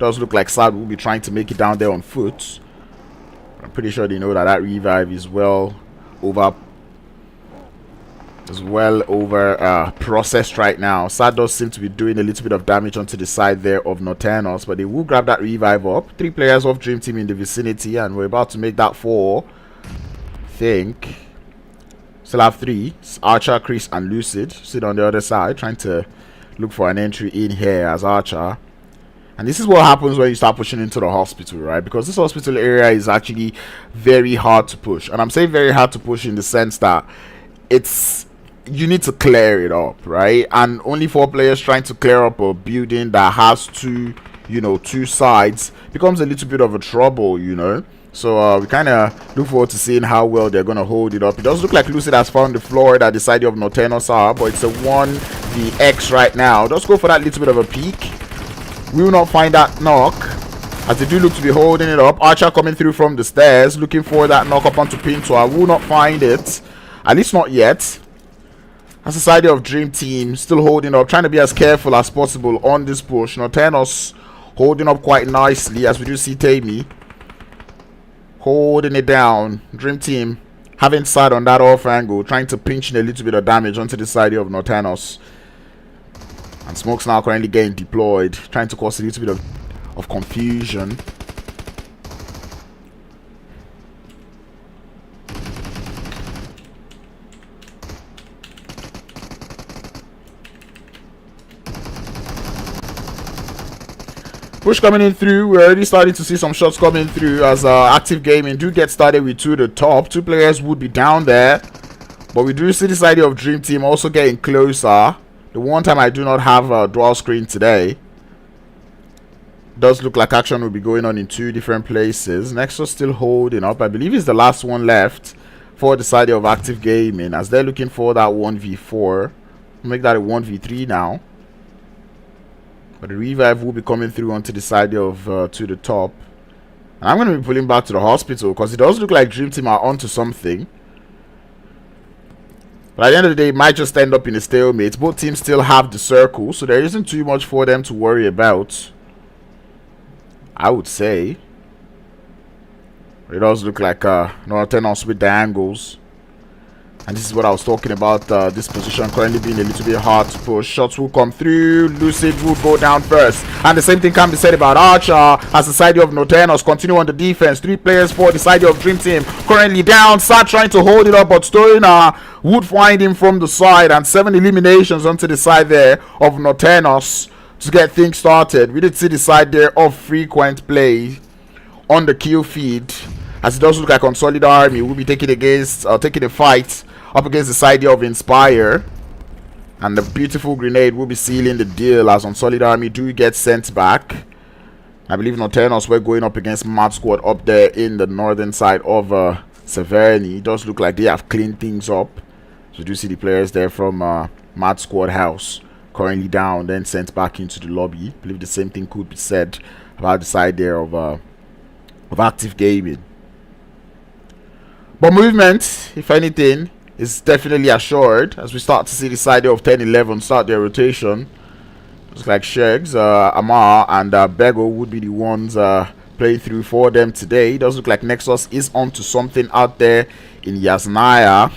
Does look like Sad will be trying to make it down there on foot. I'm pretty sure they know that that revive is well over processed right now. Sad does seem to be doing a little bit of damage onto the side there of Nortenos, but they will grab that revive up. 3 players of Dream Team in the vicinity, and we're about to make that 4. I think still have 3. It's Archer, Chris, and Lucid sit on the other side, trying to look for an entry in here as Archer. And this is what happens when you start pushing into the hospital, right? Because this hospital area is actually very hard to push, and I'm saying very hard to push in the sense that you need to clear it up, right? And only 4 players trying to clear up a building that has 2 sides becomes a little bit of a trouble, So we kind of look forward to seeing how well they're going to hold it up. It does look like Lucid has found the floor that the side of Nortenos are, but it's a 1vx right now. Let's go for that little bit of a peek. We will not find that knock, as they do look to be holding it up. Archer coming through from the stairs, looking for that knock up onto Pinto. I will not find it, at least not yet. As a side of Dream Team still holding up, trying to be as careful as possible on this push. Nortenos holding up quite nicely, as we do see Tammy holding it down. Dream Team having side on that off angle, trying to pinch in a little bit of damage onto the side of Nortenos. And Smoke's now currently getting deployed, trying to cause a little bit of confusion. Push coming in through. We're already starting to see some shots coming through as Active Gaming do get started with 2 to the top. 2 players would be down there, but we do see this idea of Dream Team also getting closer. The one time I do not have a dual screen today. Does look like action will be going on in 2 different places. Nexus still holding up. I believe it's the last one left for the side of Active Gaming, as they're looking for that 1v4. Make that a 1v3 now. But the revive will be coming through onto the side of to the top. And I'm going to be pulling back to the hospital, because it does look like Dream Team are onto something. But at the end of the day, it might just end up in a stalemate. Both teams still have the circle, so there isn't too much for them to worry about, I would say. It does look like Nortenos with the angles. And this is what I was talking about, this position currently being a little bit hard to push. Shots will come through. Lucid will go down first. And the same thing can be said about Archer, as the side of Nortenos continue on the defense. 3 players for the side of Dream Team currently down. Sad trying to hold it up, but Stoner would find him from the side. And 7 eliminations onto the side there of Nortenos to get things started. We did see the side there of frequent play on the kill feed, as it does look like Unsullied Army will be taking a fight up against the side of Inspire. And the beautiful grenade will be sealing the deal, as Unsullied Army do get sent back. I believe Nortenos were going up against Mad Squad up there in the northern side of Severny. It does look like they have cleaned things up. So you do see the players there from Mad Squad house currently down, then sent back into the lobby. I believe the same thing could be said about the side there of Active Gaming. But movement, if anything, is definitely assured, as we start to see the side of 10-11 start their rotation. Looks like Shegs, Amar, and Bego would be the ones playing through for them today. It does look like Nexus is onto something out there in Yasnaya.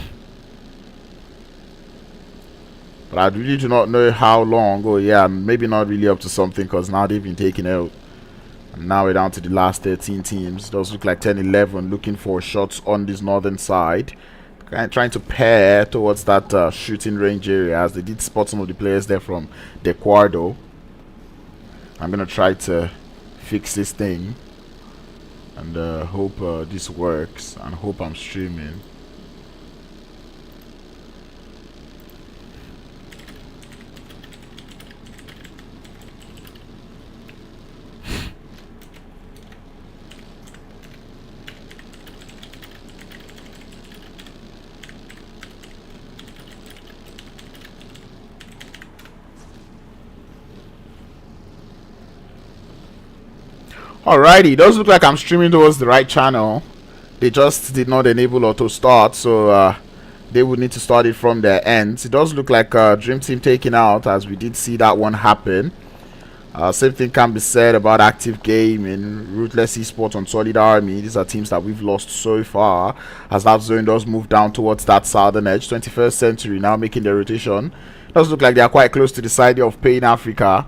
But I really do not know how long. Oh yeah, maybe not really up to something, because now they've been taken out. And now we're down to the last 13 teams. It does look like 10-11 looking for shots on this northern side. Trying to pair towards that shooting range area, as they did spot some of the players there from the Quardo. I'm going to try to fix this thing and hope this works, and hope I'm streaming. Alrighty, it does look like I'm streaming towards the right channel. They just did not enable auto start, so they would need to start it from their ends. It does look like Dream Team taking out, as we did see that one happen. Same thing can be said about Active Gaming, Ruthless Esports, Unsullied Army. These are teams that we've lost so far, as that zone does move down towards that southern edge. 21st Century now making their rotation. Does look like they are quite close to the side of Pain Africa.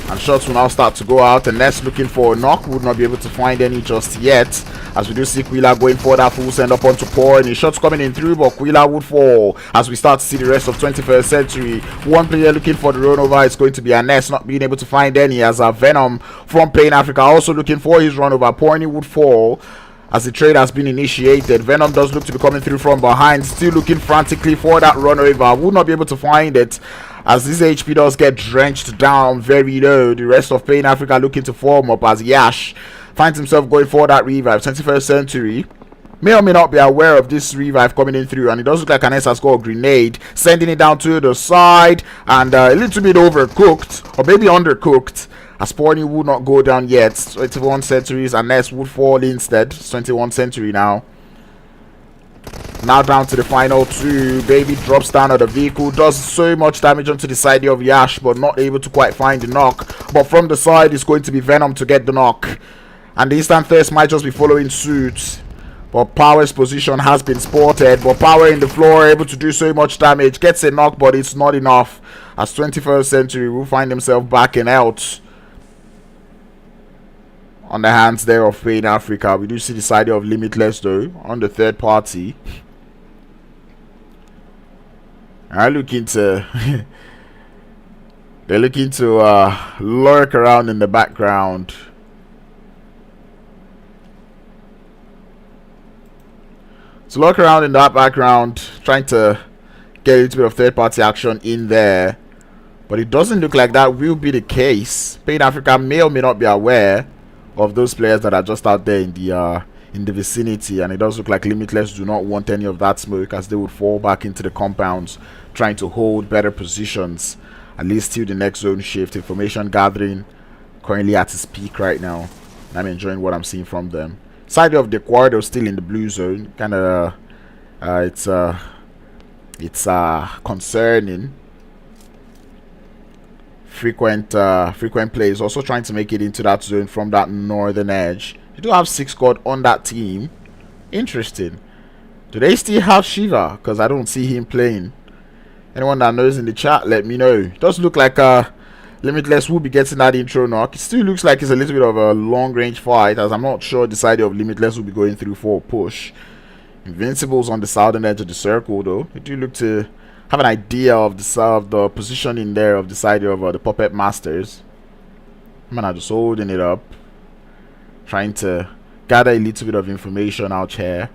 And shots will now start to go out, and Ness looking for a knock. Would not be able to find any just yet, as we do see Quila going for that full send up onto Poor, and his shots coming in through, but Quila would fall as we start to see the rest of 21st Century. One player looking for the run over is going to be a Ness, not being able to find any, as Venom from Pain Africa also looking for his run over. Porny would fall as the trade has been initiated. Venom does look to be coming through from behind, still looking frantically for that run over. Would not be able to find it, as this HP does get drenched down very low. The rest of Pain Africa looking to form up, as Yash finds himself going for that revive. 21st Century may or may not be aware of this revive coming in through, and it does look like Anes has got a grenade, sending it down to the side, and a little bit overcooked, or maybe undercooked, as Porny would not go down yet. 21 Centuries, and Ness would fall instead. 21 Century now. Now down to the final two. Baby drops down of the vehicle, does so much damage onto the side of Yash, but not able to quite find the knock. But from the side, it's going to be Venom to get the knock, and the instant thirst might just be following suit. But Power's position has been spotted, but Power in the floor, able to do so much damage, gets a knock, but it's not enough, as 21st Century will find himself backing out on the hands there of Pain Africa. We do see the side of Limitless though on the third party. They're looking to lurk around in the background. So lurk around in that background, trying to get a little bit of third party action in there. But it doesn't look like that will be the case. Pain Africa may or may not be aware of those players that are just out there in the vicinity, and it does look like Limitless do not want any of that smoke, as they would fall back into the compounds, trying to hold better positions, at least till the next zone shift. Information gathering currently at its peak right now. I'm enjoying what I'm seeing from them. Side of the Quardo still in the blue zone, kind of it's concerning. Frequent plays also trying to make it into that zone from that northern edge. You do have 6 squad on that team. Interesting. Do they still have Shiva? Because I don't see him playing. Anyone that knows in the chat, let me know. It does look like Limitless will be getting that intro knock. It still looks like it's a little bit of a long range fight, as I'm not sure the side of Limitless will be going through for a push. Invincible's on the southern edge of the circle though. They do look to have an idea of the positioning there of the side of the Puppet Masters. Man, I'm just holding it up, trying to gather a little bit of information out here.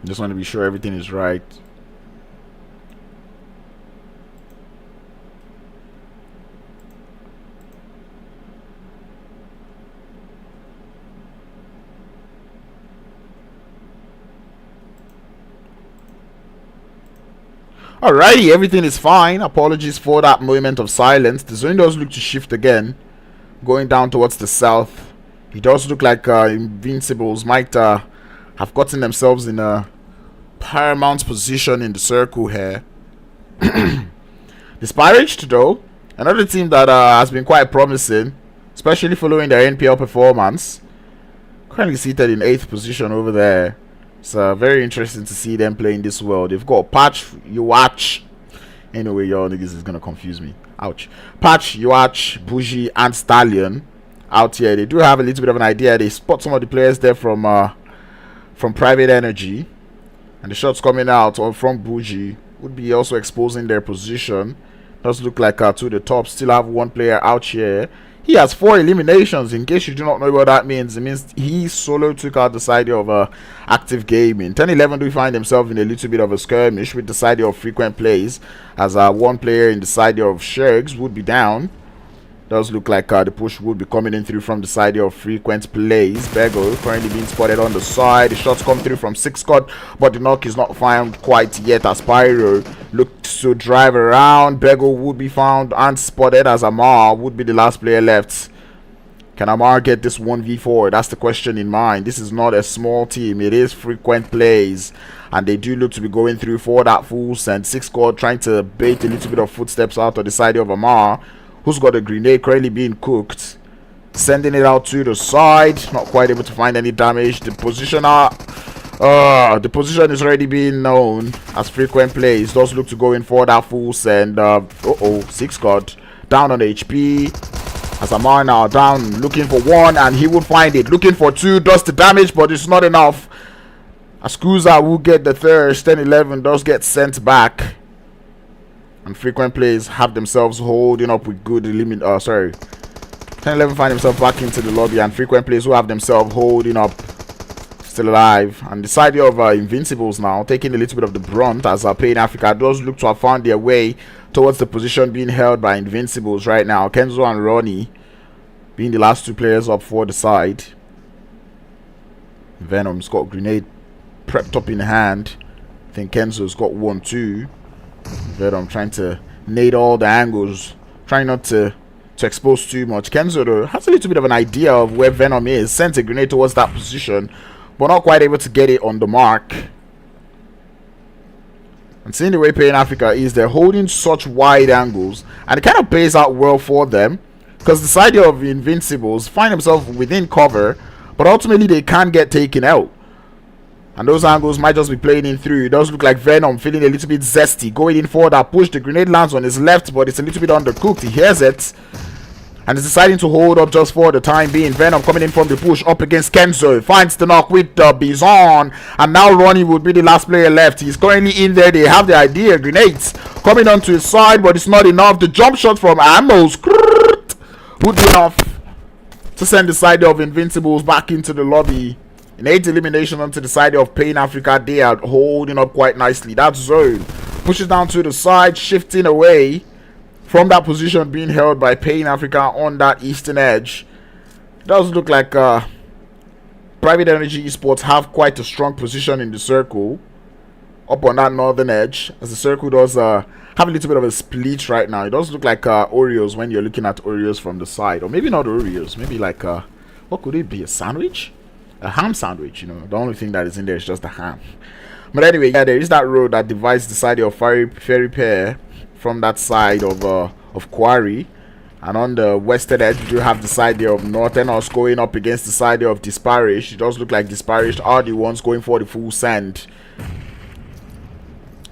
Just want to be sure everything is right. Alrighty, everything is fine. Apologies for that moment of silence. The zone does look to shift again, going down towards the south. It does look like Invincibles might have gotten themselves in a paramount position in the circle here. Disparaged though, another team that has been quite promising, especially following their NPL performance. Currently seated in 8th position over there. It's very interesting to see them playing this well. They've got Patch, Yuach. Anyway, y'all niggas is gonna confuse me. Ouch. Patch, Yuach, Bougie, and Stallion out here. They do have a little bit of an idea. They spot some of the players there from Private Energy, and the shots coming out from Bougie would be also exposing their position. Does look like to the top still have one player out here. He has 4 eliminations. In case you do not know what that means, it means he solo took out the side of Active Gaming. 10-11 do find himself in a little bit of a skirmish with the side of Frequent Plays, as one player in the side of Shergs would be down. Does look like the push would be coming in through from the side of Frequent Plays. Bego currently being spotted on the side. The shots come through from 6 squad, but the knock is not found quite yet, as Pyro looked to drive around. Bego would be found and spotted, as Amar would be the last player left. Can Amar get this 1v4? That's the question in mind. This is not a small team. It is Frequent Plays, and they do look to be going through for that full send. 6 Squad trying to bait a little bit of footsteps out of the side of Amar, who's got a grenade currently being cooked, sending it out to the side, not quite able to find any damage. The position is already being known as frequent plays. Does look to go in for that full send. 6 Squad down on HP, as Amar now down, looking for 1, and he will find it, looking for 2, does the damage, but it's not enough. Askuza will get the third. 10-11 does get sent back, and frequent plays have themselves holding up with good limit. 10-11 find himself back into the lobby, and frequent plays will have themselves holding up, still alive. And the side of Invincibles now taking a little bit of the brunt, as Pain Africa does look to have found their way towards the position being held by Invincibles right now. Kenzo and Ronnie being the last 2 players up for the side. Venom's got a grenade prepped up in hand. I think Kenzo's got 1 too. Venom trying to nade all the angles, trying not to expose too much. Kenzo though has a little bit of an idea of where Venom is, sent a grenade towards that position, but not quite able to get it on the mark. And seeing the way Pain Africa is, they're holding such wide angles, and it kind of pays out well for them, because the side of Invincibles find themselves within cover, but ultimately they can't get taken out. And those angles might just be playing in through. It does look like Venom feeling a little bit zesty, going in for that push. The grenade lands on his left, but it's a little bit undercooked. He hears it, and is deciding to hold up just for the time being. Venom coming in from the push up against Kenzo, finds the knock with the Bison, and now Ronnie would be the last player left. He's currently in there. They have the idea. Grenades coming onto his side, but it's not enough. The jump shot from Amos would be enough to send the side of Invincibles back into the lobby. In 8 elimination onto the side of Pain Africa, they are holding up quite nicely. That zone pushes down to the side, shifting away from that position being held by Pain Africa on that eastern edge. It does look like Private Energy Esports have quite a strong position in the circle up on that northern edge, as the circle does have a little bit of a split right now. It does look like Oreos when you're looking at Oreos from the side, or maybe not Oreos, maybe like what could it be, a sandwich? A ham sandwich, you know. The only thing that is in there is just the ham. But anyway, yeah, there is that road that divides the side of Ferry Pair from that side of Quarry, and on the western edge we do have the side there of Nortenos going up against the side of Disparaged. It does look like Disparaged are the ones going for the full send.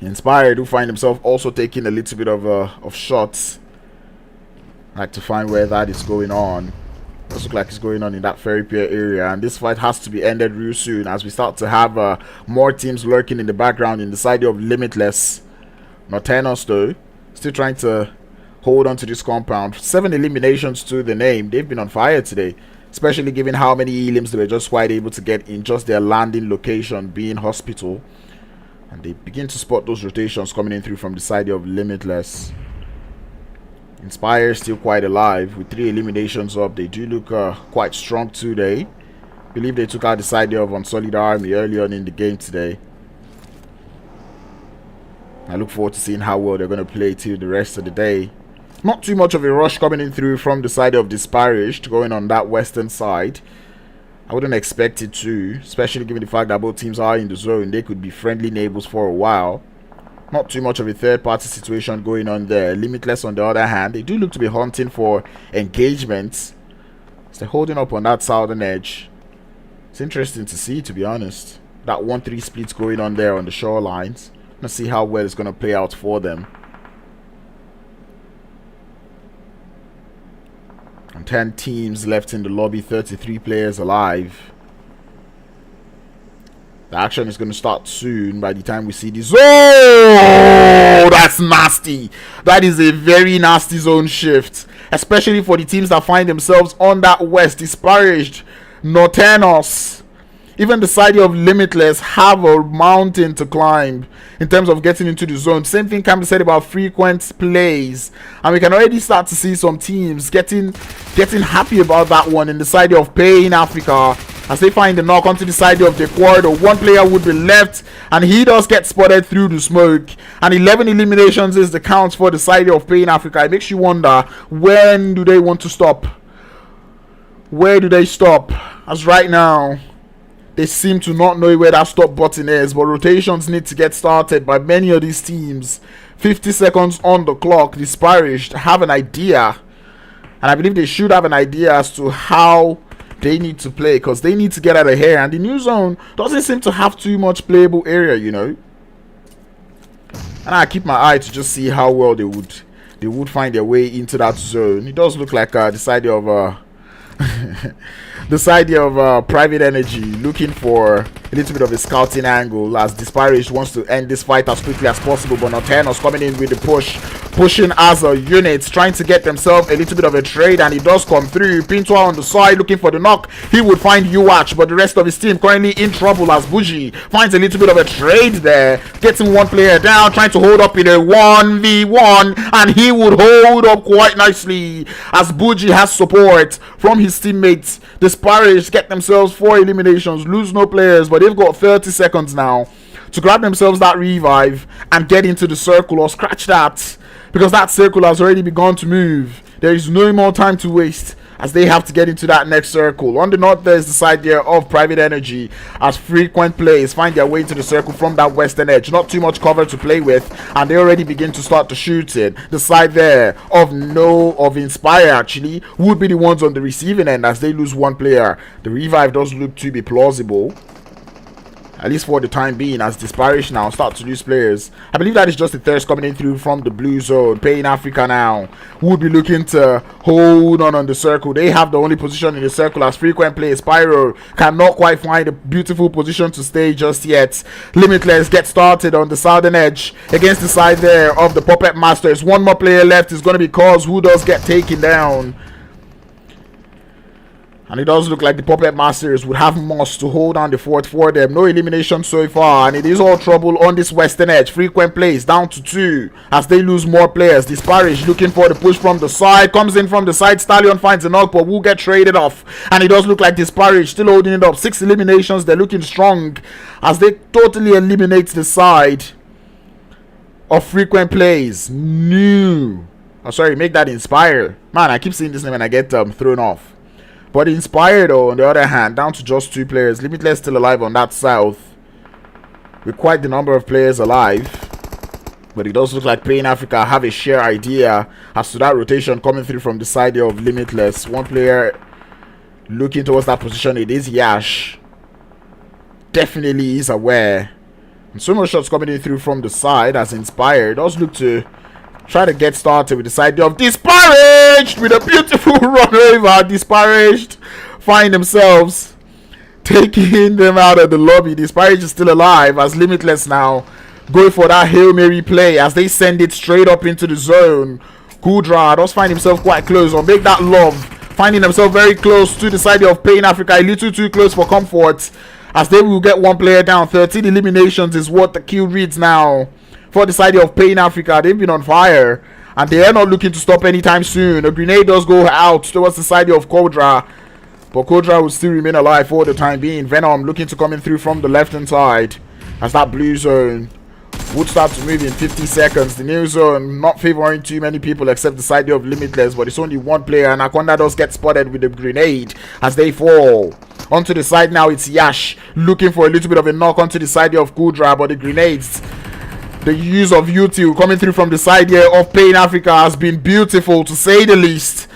Inspired who find himself also taking a little bit of shots. Like to find where that is going on. Does look like it's going on in that Ferry Pier area, and this fight has to be ended real soon, as we start to have more teams lurking in the background in the side of Limitless. Nortenos though still trying to hold on to this compound. 7 eliminations to the name. They've been on fire today, especially given how many elims they were just quite able to get in just their landing location being Hospital, and they begin to spot those rotations coming in through from the side of Limitless. Inspire still quite alive with 3 eliminations up. They do look quite strong today. Believe they took out the side of Unsullied Army early on in the game today. I look forward to seeing how well they're going to play till the rest of the day. Not too much of a rush coming in through from the side of Disparaged, going on that western side. I wouldn't expect it to, especially given the fact that both teams are in the zone. They could be friendly neighbors for a while. Not too much of a third-party situation going on there. Limitless, on the other hand, they do look to be hunting for engagements. So they're holding up on that southern edge. It's interesting to see, to be honest. That 1-3 split going on there on the shorelines. Let's see how well it's going to play out for them. And 10 teams left in the lobby, 33 players alive. The action is going to start soon by the time we see this. Oh, that's nasty. That is a very nasty zone shift, especially for the teams that find themselves on that west. Disparaged, Nortenos, even the side of Limitless have a mountain to climb in terms of getting into the zone. Same thing can be said about frequent plays, and we can already start to see some teams getting happy about that one in the side of Pain Africa, as they find the knock onto the side of the Quardo. 1 player would be left, and he does get spotted through the smoke. And 11 eliminations is the count for the side of Pain Africa. It makes you wonder, when do they want to stop? Where do they stop? As right now, They seem to not know where that stop button is, but rotations need to get started by many of these teams. 50 seconds on the clock. Disparaged have an idea, and I believe they should have an idea as to how they need to play, because they need to get out of here, and the new zone doesn't seem to have too much playable area, you know. And I keep my eye to just see how well they would find their way into that zone. It does look like this idea of this idea of Private Energy looking for a little bit of a scouting angle, as Disparaged wants to end this fight as quickly as possible, but Nortenos coming in with the pushing as a unit, trying to get themselves a little bit of a trade, and he does come through. Pinto on the side looking for the knock. He would find Uwatch, but the rest of his team currently in trouble as Bougie finds a little bit of a trade there, getting one player down, trying to hold up in a 1v1, and he would hold up quite nicely as Bougie has support from his teammates. Disparaged get themselves 4 eliminations, lose no players, but they've got 30 seconds now to grab themselves that revive and get into the circle, or scratch that, because that circle has already begun to move. There is no more time to waste as they have to get into that next circle. On the north, there's the side there of Private Energy as frequent players find their way into the circle from that western edge. Not too much cover to play with, and they already begin to start to shoot it. The side there of Inspire actually would be the ones on the receiving end as they lose one player. The revive does look to be plausible, at least for the time being, as Disparaged now start to lose players. I believe that is just the thirst coming in through from the blue zone. Pain Africa now would be looking to hold on the circle. They have the only position in the circle as frequent play. Spyro cannot quite find a beautiful position to stay just yet. Limitless get started on the southern edge against the side there of the Puppet Masters. One more player left is going to be Cause, who does get taken down. And it does look like the Puppet Masters would have Moss to hold on the fort for them. No elimination so far, and it is all trouble on this western edge. Frequent plays down to 2 as they lose more players. Disparaged looking for the push from the side. Comes in from the side. Stallion finds a knock, but will get traded off. And it does look like Disparaged still holding it up. 6 eliminations. They're looking strong as they totally eliminate the side of frequent plays. New. Oh, sorry, make that Inspire. Man, I keep seeing this name and I get thrown off. But Inspired, though, on the other hand, down to just 2 players. Limitless still alive on that south, with quite the number of players alive. But it does look like Pain Africa have a sheer idea as to that rotation coming through from the side there of Limitless. One player looking towards that position. It is Yash. Definitely is aware. And so much shots coming in through from the side as Inspired does look to try to get started with the side of Disparaged with a beautiful run over. Disparaged find themselves taking them out of the lobby. Disparaged is still alive as Limitless now go for that Hail Mary play as they send it straight up into the zone. Kudra does find himself quite close on Make That Love, finding himself very close to the side of Pain Africa, a little too close for comfort as they will get one player down. 13 eliminations is what the kill reads now for the side of Pain Africa. They've been on fire and they are not looking to stop anytime soon. A grenade does go out towards the side of Kodra, but Kodra will still remain alive for the time being. Venom looking to come in through from the left hand side as that blue zone would start to move in 50 seconds. The new zone not favoring too many people except the side of Limitless, but it's only one player. And Anaconda does get spotted with the grenade as they fall. Onto the side now, it's Yash looking for a little bit of a knock onto the side of Kudra, but the grenades, the use of util coming through from the side here of Pain Africa has been beautiful to say the least.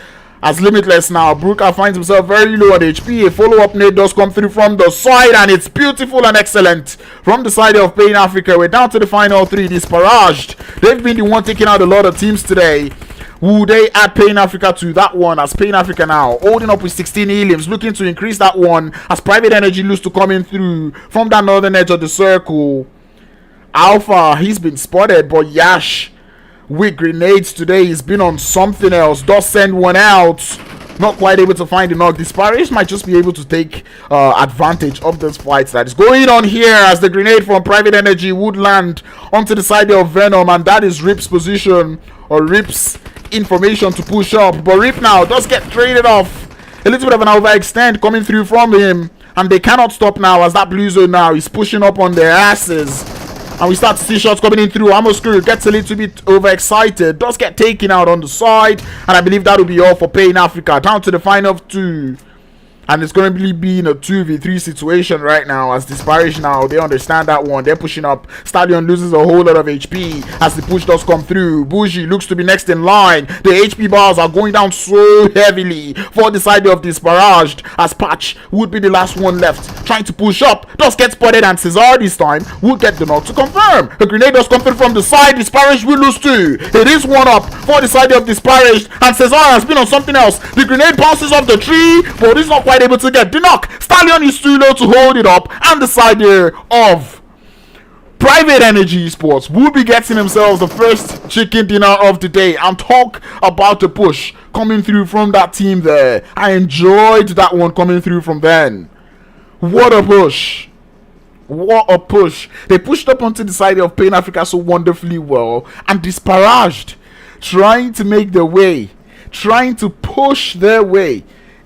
As Limitless now, Brooker finds himself very low on HP. A follow-up nade does come through from the side, and it's beautiful and excellent from the side of Pain Africa. We're down to the final 3. Disparaged, they've been the one taking out a lot of teams today. Will they add Pain Africa to that one, as Pain Africa now holding up with 16 heliums, looking to increase that one as Private Energy looks to come in through from that northern edge of the circle. Alpha, he's been spotted, but Yash with grenades today, he's been on something else. Does send one out, not quite able to find the knock. Disparaged might just be able to take advantage of this fight that is going on here as the grenade from Private Energy would land onto the side of Venom, and that is Rip's position, or Rip's information to push up. But Rip now does get traded off. A little bit of an overextend coming through from him, and they cannot stop now as that blue zone now is pushing up on their asses. And we start to see shots coming in through. Amoscrew gets a little bit overexcited, does get taken out on the side, and I believe that will be all for Pain Africa. Down to the final 2. And it's going to be in a 2v3 situation right now, as Disparaged now, they understand that one. They're pushing up. Stallion loses a whole lot of HP as the push does come through. Bougie looks to be next in line. The HP bars are going down so heavily for the side of Disparaged, as Patch would be the last one left, trying to push up. Does get spotted, and Cesar this time will get the knock to confirm. A grenade does come through from the side. Disparaged will lose 2. It is 1 up for the side of Disparaged, and Cesar has been on something else. The grenade bounces off the tree, but it's not quite able to get the knock. Stallion is too low to hold it up, and the side here of Private Energy Esports will be getting themselves the first chicken dinner of the day. And talk about the push coming through from that team there. I enjoyed that one coming through from them. What a push. What a push. They pushed up onto the side of Pain Africa so wonderfully well, and Disparaged trying to make their way, trying to push their way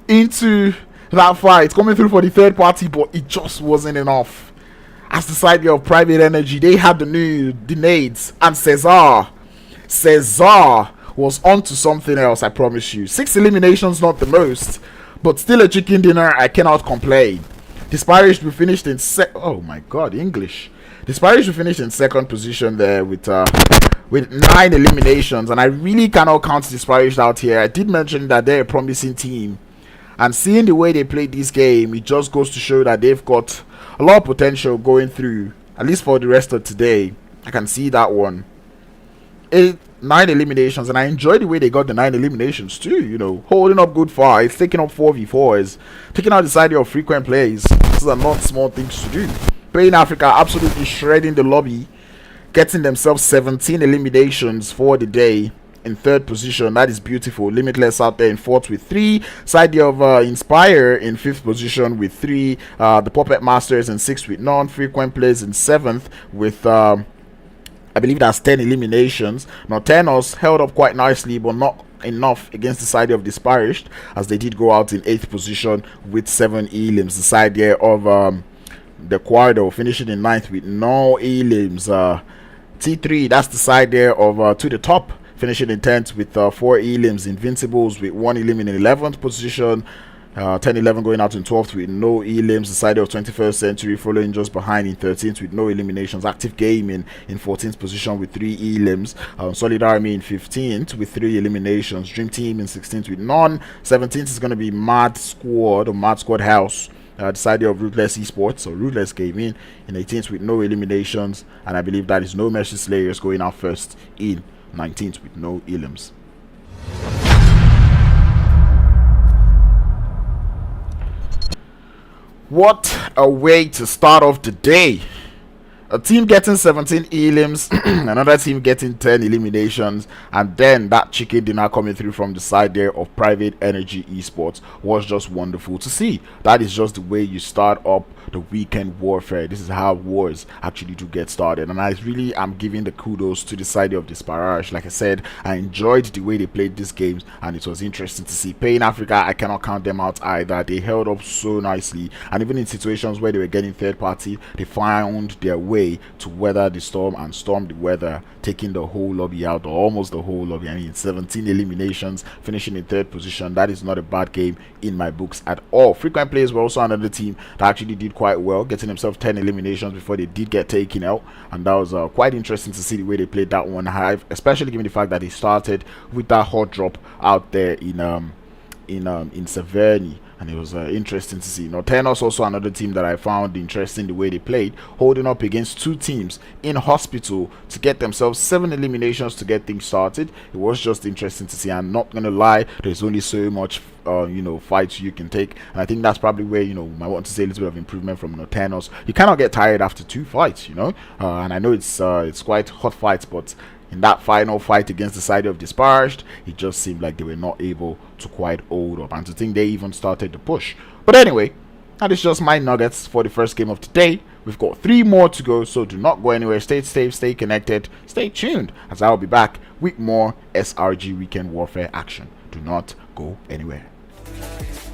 into that fight, coming through for the third party, but it just wasn't enough. As the side of Private Energy, they had the nades, and Cesar was onto something else, I promise you. 6 eliminations, not the most, but still a chicken dinner. I cannot complain. Disparaged, we finished in oh my god, English. Disparaged, we finished in second position there with 9 eliminations, and I really cannot count Disparaged out here. I did mention that they're a promising team, and seeing the way they played this game, it just goes to show that they've got a lot of potential going through, at least for the rest of today. I can see that one. 9 eliminations, and I enjoy the way they got the 9 eliminations too, you know, holding up good fights, taking up 4v4s, taking out the side of frequent plays. These are not small things to do. Pain Africa absolutely shredding the lobby, getting themselves 17 eliminations for the day. In third position, that is beautiful. Limitless out there in fourth with 3. Side of Inspire in fifth position with 3. The Puppet Masters in sixth with none. Frequent Plays in seventh with I believe that's 10 eliminations. Nortenos held up quite nicely, but not enough against the side of Disparaged, as they did go out in 8th position with 7 elims. The side there of the Quardo finishing in 9th with no elims. T3, that's the side there of To The Top, finishing in 10th with 4 elims. Invincibles with 1 elim in 11th position. 10-11 going out in 12th with no elims. The side of 21st Century following just behind in 13th with no eliminations. Active Gaming in 14th position with 3 elims. Unsullied Army in 15th with 3 eliminations. Dream Team in 16th with none. 17th is going to be Mad Squad or Mad Squad House. The side of Ruthless Esports or Ruthless Gaming in 18th with no eliminations. And I believe that is No Mercy Slayers going out first in 19th with no elims. What a way to start off the day. A team getting 17 elims, another team getting 10 eliminations, and then that chicken dinner coming through from the side there of Private Energy Esports was just wonderful to see. That is just the way you start up the weekend warfare. This is how wars actually do get started, and I really am giving the kudos to the side of Disparaged. Like I said, I enjoyed the way they played these games, and it was interesting to see. Pain Africa, I cannot count them out either. They held up so nicely, and even in situations where they were getting third party, they found their way to weather the storm and storm the weather, taking the whole lobby out, or almost the whole lobby. I mean, 17 eliminations, finishing in third position. That is not a bad game in my books at all. Frequent Players were also another team that actually did quite well, getting themselves 10 eliminations before they did get taken out, and that was quite interesting to see the way they played that one high, especially given the fact that they started with that hot drop out there in Severny. And it was interesting to see. Nortenos also another team that I found interesting the way they played, holding up against 2 teams in Hospital to get themselves 7 eliminations to get things started. It was just interesting to see. I'm not gonna lie, there's only so much fights you can take, and I think that's probably where I want to say a little bit of improvement from Nortenos. You cannot get tired after 2 fights, and I know it's quite hot fights, but in that final fight against the side of Disparaged, it just seemed like they were not able to quite hold up, and to think they even started the push. But anyway, that is just my nuggets for the first game of today. We've got 3 more to go, so do not go anywhere. Stay safe, stay connected, stay tuned, as I'll be back with more SRG Weekend Warfare action. Do not go anywhere. Nice.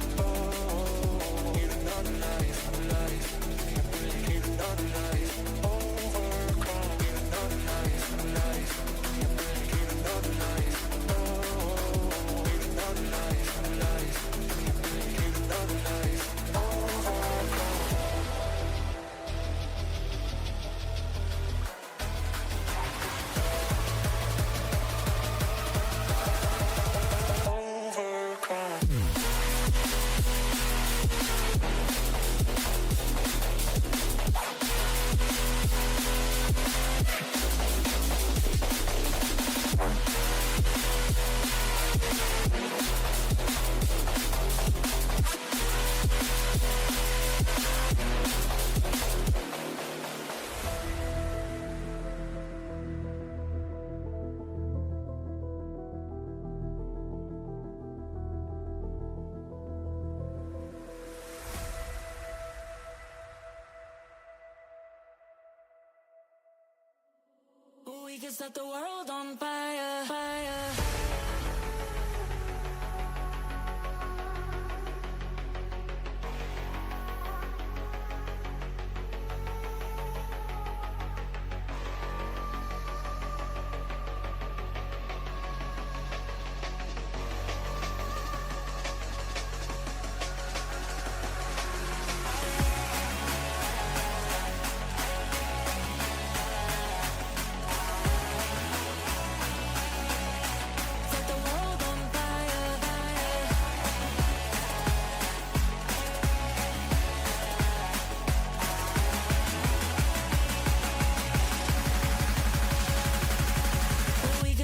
We can set the world on fire, fire.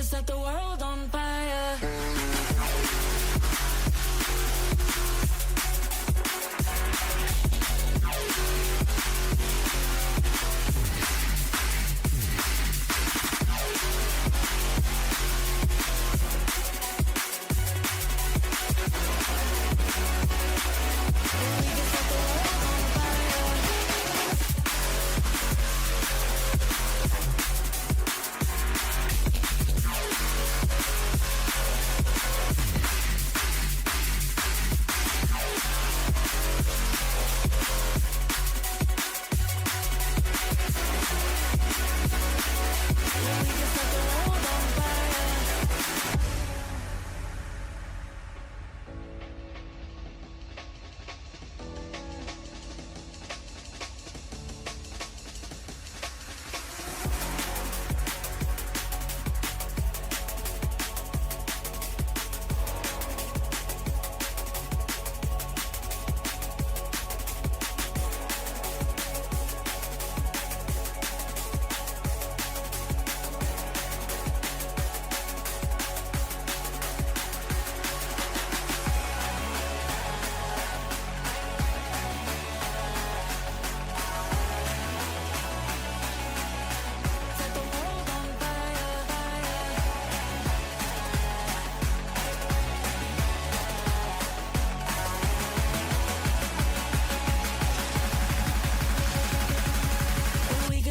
Set the world on fire.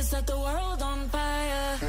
Set the world on fire.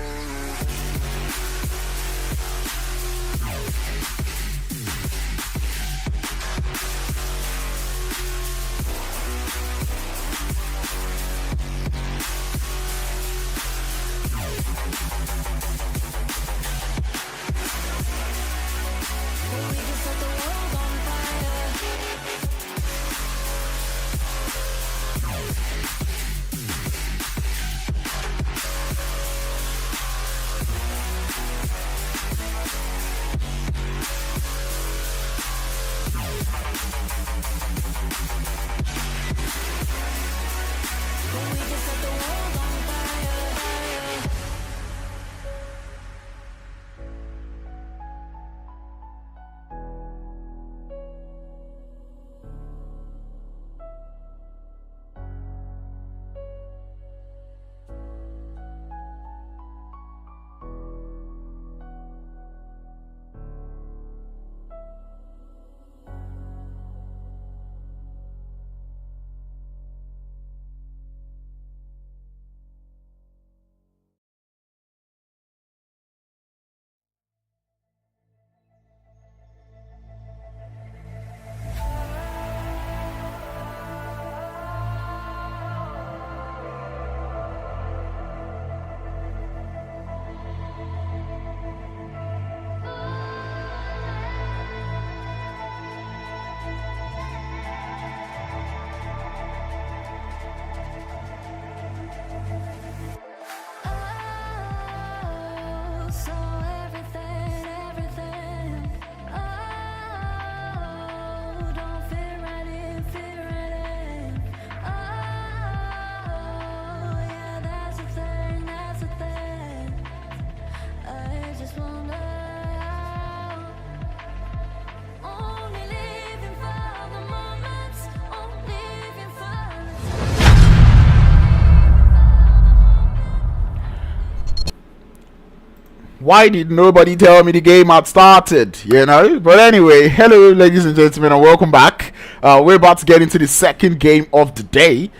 Why did nobody tell me the game had started? You know? But anyway, hello ladies and gentlemen and welcome back. We're about to get into the second game of the day.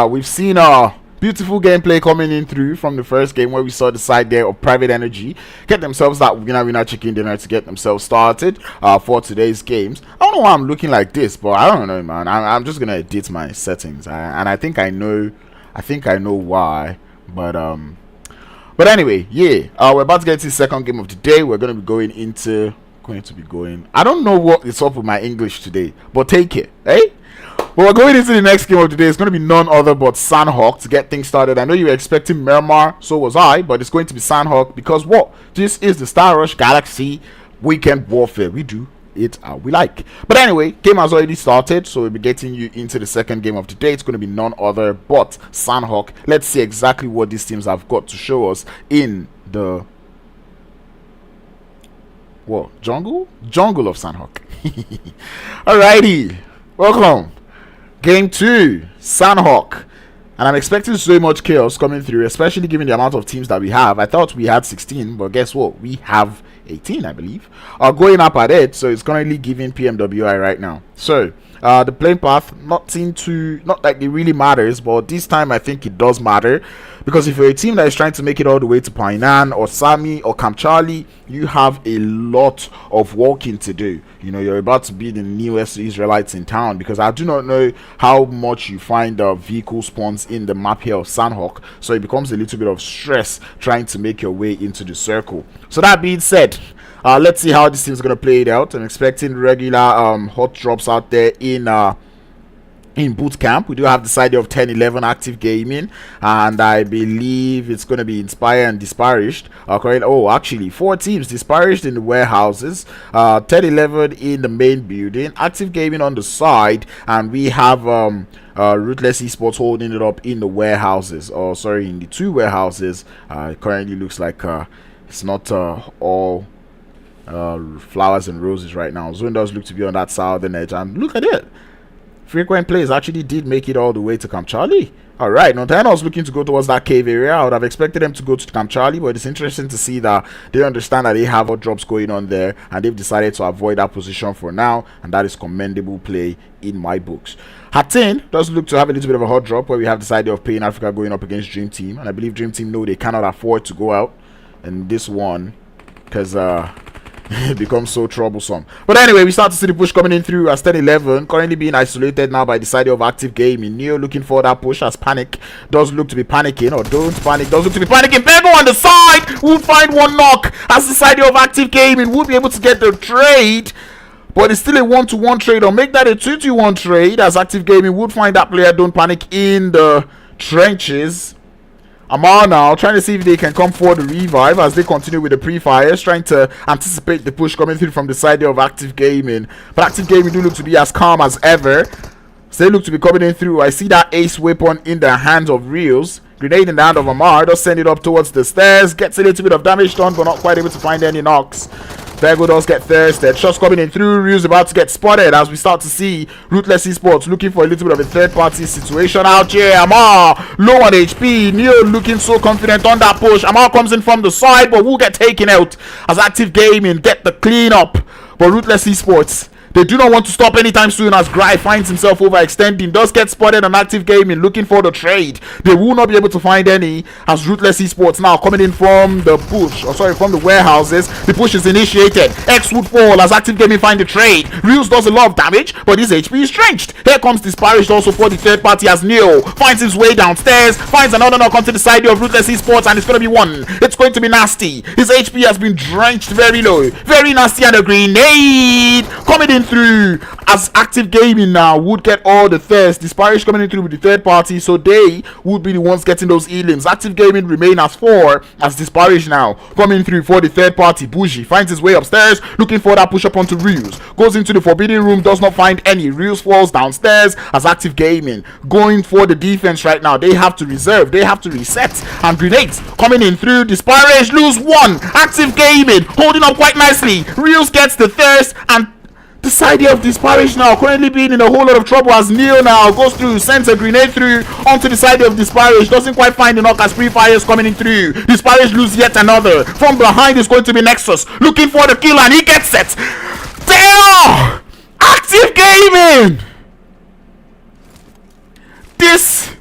We've seen Beautiful gameplay coming in through from the first game where we saw the side there of Private Energy get themselves that winner chicken dinner to get themselves started for today's games. I don't know why I'm looking like this, but I don't know, man. I'm just gonna edit my settings, and I think I know why. But anyway, yeah, we're about to get to the second game of the day. We're gonna be going I don't know what is up with my English today, but take it, eh? But we're going into the next game of the day. It's going to be none other but Sandhawk to get things started. I know you were expecting Miramar, so was I, but it's going to be Sandhawk because what? This is the Star Rush Galaxy Weekend Warfare. We do it how we like. But anyway, game has already started, so we'll be getting you into the second game of the day. It's going to be none other but Sandhawk. Let's see exactly what these teams have got to show us in the jungle of Sandhawk. Alrighty, welcome. Game 2, Sandhawk. And I'm expecting so much chaos coming through, especially given the amount of teams that we have. I thought we had 16, but guess what? We have 18, I believe. Going up at it, so it's currently giving PMWI right now. So, the playing path, not like it really matters, but this time I think it does matter. Because if you're a team that is trying to make it all the way to Painan or Sami or Camp Charlie, you have a lot of walking to do. You know, you're about to be the newest Israelites in town, because I do not know how much you find vehicle spawns in the map here of Sandhawk, so it becomes a little bit of stress trying to make your way into the circle. So that being said, let's see how this team is going to play it out. I'm expecting regular hot drops out there in boot camp. We do have the side of 10-11 active gaming, and I believe it's going to be Inspire and Disparaged. Actually 4 teams: Disparaged in the warehouses, 10-11 in the main building, active gaming on the side, and we have Ruthless Esports holding it up in the warehouses, in the 2 warehouses. It currently looks like it's not all flowers and roses right now. Zone does look to be on that southern edge, and look at it. Frequent players actually did make it all the way to Camp Charlie. Alright, Nortenos looking to go towards that cave area. I would have expected them to go to Camp Charlie, but it's interesting to see that they understand that they have hot drops going on there, and they've decided to avoid that position for now, and that is commendable play in my books. Hatin does look to have a little bit of a hot drop, where we have this idea of Pain Africa going up against Dream Team, and I believe Dream Team know they cannot afford to go out in this one, because it becomes so troublesome. But anyway, we start to see the push coming in through as 10-11, currently being isolated now by the side of active gaming. Neo looking for that push as Panic does look to be panicking, or Don't Panic does look to be panicking. Bego on the side will find one knock as the side of active gaming will be able to get the trade, but it's still a 1-to-1 trade, or make that a 2-to-1 trade, as active gaming would find that player Don't Panic in the trenches. Amar now trying to see if they can come forward to revive as they continue with the pre-fires, trying to anticipate the push coming through from the side of active gaming. But active gaming do look to be as calm as ever, so they look to be coming in through. I see that ace weapon in the hands of Reels. Grenade in the hand of Amar, does send it up towards the stairs, gets a little bit of damage done, but not quite able to find any knocks. Bego does get thirsted. Shots coming in through. Ryu's about to get spotted as we start to see Ruthless Esports looking for a little bit of a third-party situation out here. Amar low on HP. Neo looking so confident on that push. Amar comes in from the side, but will get taken out as active gaming get the clean up. But Ruthless Esports, they do not want to stop anytime soon as Grai finds himself overextending. Does get spotted on active gaming looking for the trade. They will not be able to find any as Ruthless Esports now coming in from the push, from the warehouses. The push is initiated. X would fall as active gaming find the trade. Reels does a lot of damage, but his HP is drenched. Here comes Disparaged also for the third party as Neo finds his way downstairs, finds another knock onto the side of Ruthless Esports, and it's going to be one. It's going to be nasty. His HP has been drenched very low. Very nasty, and a grenade coming in through as active gaming now would get all the thirst. Disparaged coming in through with the third party, so they would be the ones getting those elims. Active gaming remain as 4 as Disparaged now coming through for the third party. Bougie finds his way upstairs looking for that push up onto Reels, goes into the forbidden room, does not find any. Reels falls downstairs as active gaming going for the defense right now. They have to reserve, they have to reset, and grenades coming in through. Disparaged lose 1. Active gaming holding up quite nicely. Reels gets the thirst, and the side of Disparaged now currently being in a whole lot of trouble as Neil now goes through, sends a grenade through onto the side of Disparaged, doesn't quite find the knock as free fires coming in through. Disparaged lose yet another. From behind is going to be Nexus looking for the kill, and he gets it. Damn! Active gaming! This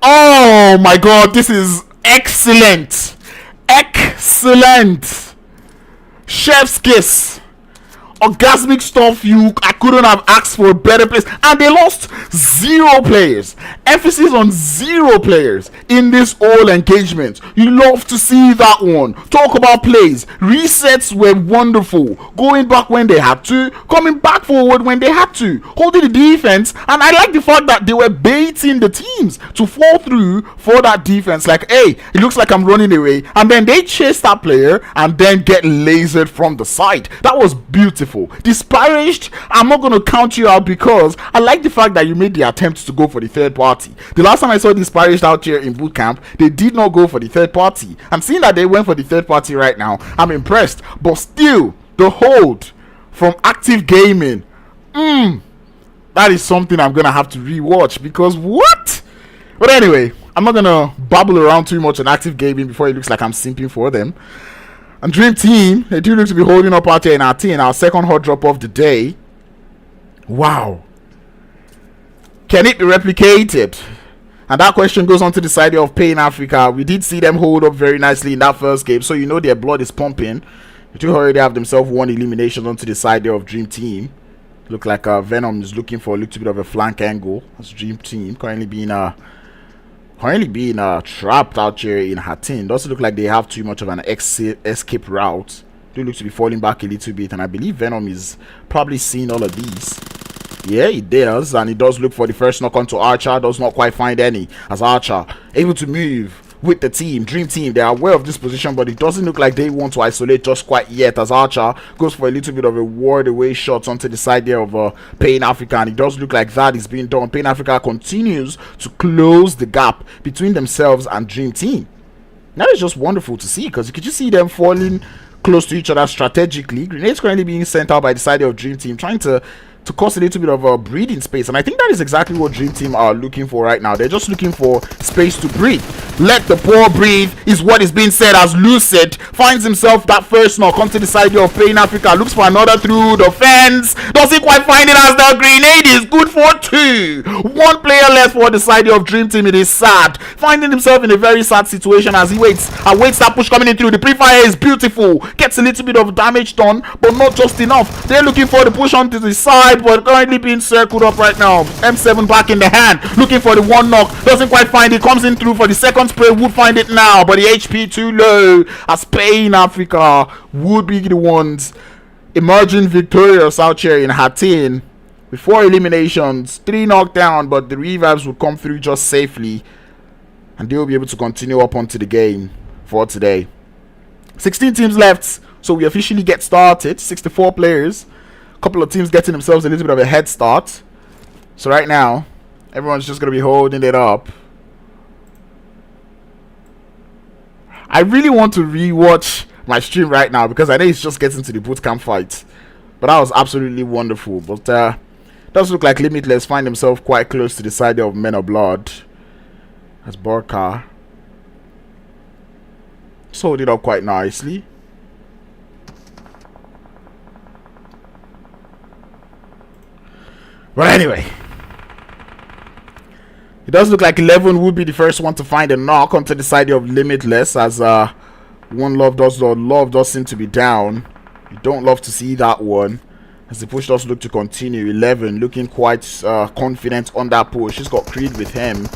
Oh my god, this is excellent. Excellent. Chef's kiss. Orgasmic stuff. I couldn't have asked for a better place. And they lost 0 players. Emphasis on 0 players in this whole engagement. You love to see that one. Talk about plays. Resets were wonderful. Going back when they had to, coming back forward when they had to, holding the defense. And I like the fact that they were baiting the teams to fall through for that defense. Like, hey, it looks like I'm running away. And then they chase that player and then get lasered from the side. That was beautiful. Disparaged, I'm not going to count you out because I like the fact that you made the attempt to go for the third party. The last time I saw Disparaged out here in boot camp, they did not go for the third party. I'm seeing that they went for the third party right now. I'm impressed, but still, the hold from Active Gaming, that is something I'm going to have to rewatch because what? But anyway, I'm not going to babble around too much on Active Gaming before it looks like I'm simping for them. And Dream Team, they do look to be holding up out here in our team, our second hot drop of the day. Wow. Can it be replicated? And that question goes on to the side of Pain Africa. We did see them hold up very nicely in that first game, so you know their blood is pumping. They do already have themselves 1 elimination onto the side there of Dream Team. Look like Venom is looking for a little bit of a flank angle. That's Dream Team currently being trapped out here in her team. Doesn't look like they have too much of an escape route. Do look to be falling back a little bit, and I believe Venom is probably seeing all of these. Yeah, he does, and he does look for the first knock onto Archer. Does not quite find any, as Archer able to move with the team. Dream Team, they are aware of this position, but it doesn't look like they want to isolate just quite yet, as Archer goes for a little bit of a ward away shot onto the side there of Pain Africa, and it does look like that is being done. Pain Africa continues to close the gap between themselves and Dream Team. That is just wonderful to see, because you could just see them falling close to each other strategically. Grenades currently being sent out by the side of Dream Team, trying to cause a little bit of a breathing space, and I think that is exactly what Dream Team are looking for right now. They're just looking for space to breathe. Let the poor breathe is what is being said, as Lucid finds himself that first knock onto the side of Pain Africa, looks for another through the fence, doesn't quite find it, as the grenade is good for 2. 1 player left for the side of Dream Team. It is sad, finding himself in a very sad situation as he awaits that push coming in through. The pre-fire is beautiful, gets a little bit of damage done, but not just enough. They're looking for the push onto the side, but currently being circled up right now. M7 back in the hand, looking for the 1 knock, doesn't quite find it, comes in through for the second spray, would find it now, but the HP too low, as Pain Africa would be the ones emerging victorious out here in Hatin with 4 eliminations, 3 knocked down, but the revives will come through just safely, and they will be able to continue up onto the game for today. 16 teams left, so we officially get started. 64 players. Couple of teams getting themselves a little bit of a head start. So right now, everyone's just going to be holding it up. I really want to rewatch my stream right now because I know it's just getting to the bootcamp fight. But that was absolutely wonderful. But does look like Limitless find himself quite close to the side of Men of Blood. That's Borka. Sold it up quite nicely. But anyway, it does look like 11 would be the first one to find a knock onto the side of Limitless, as One Love does seem to be down. You don't love to see that one, as the push does look to continue. 11 looking quite confident on that push. He's got Creed with him,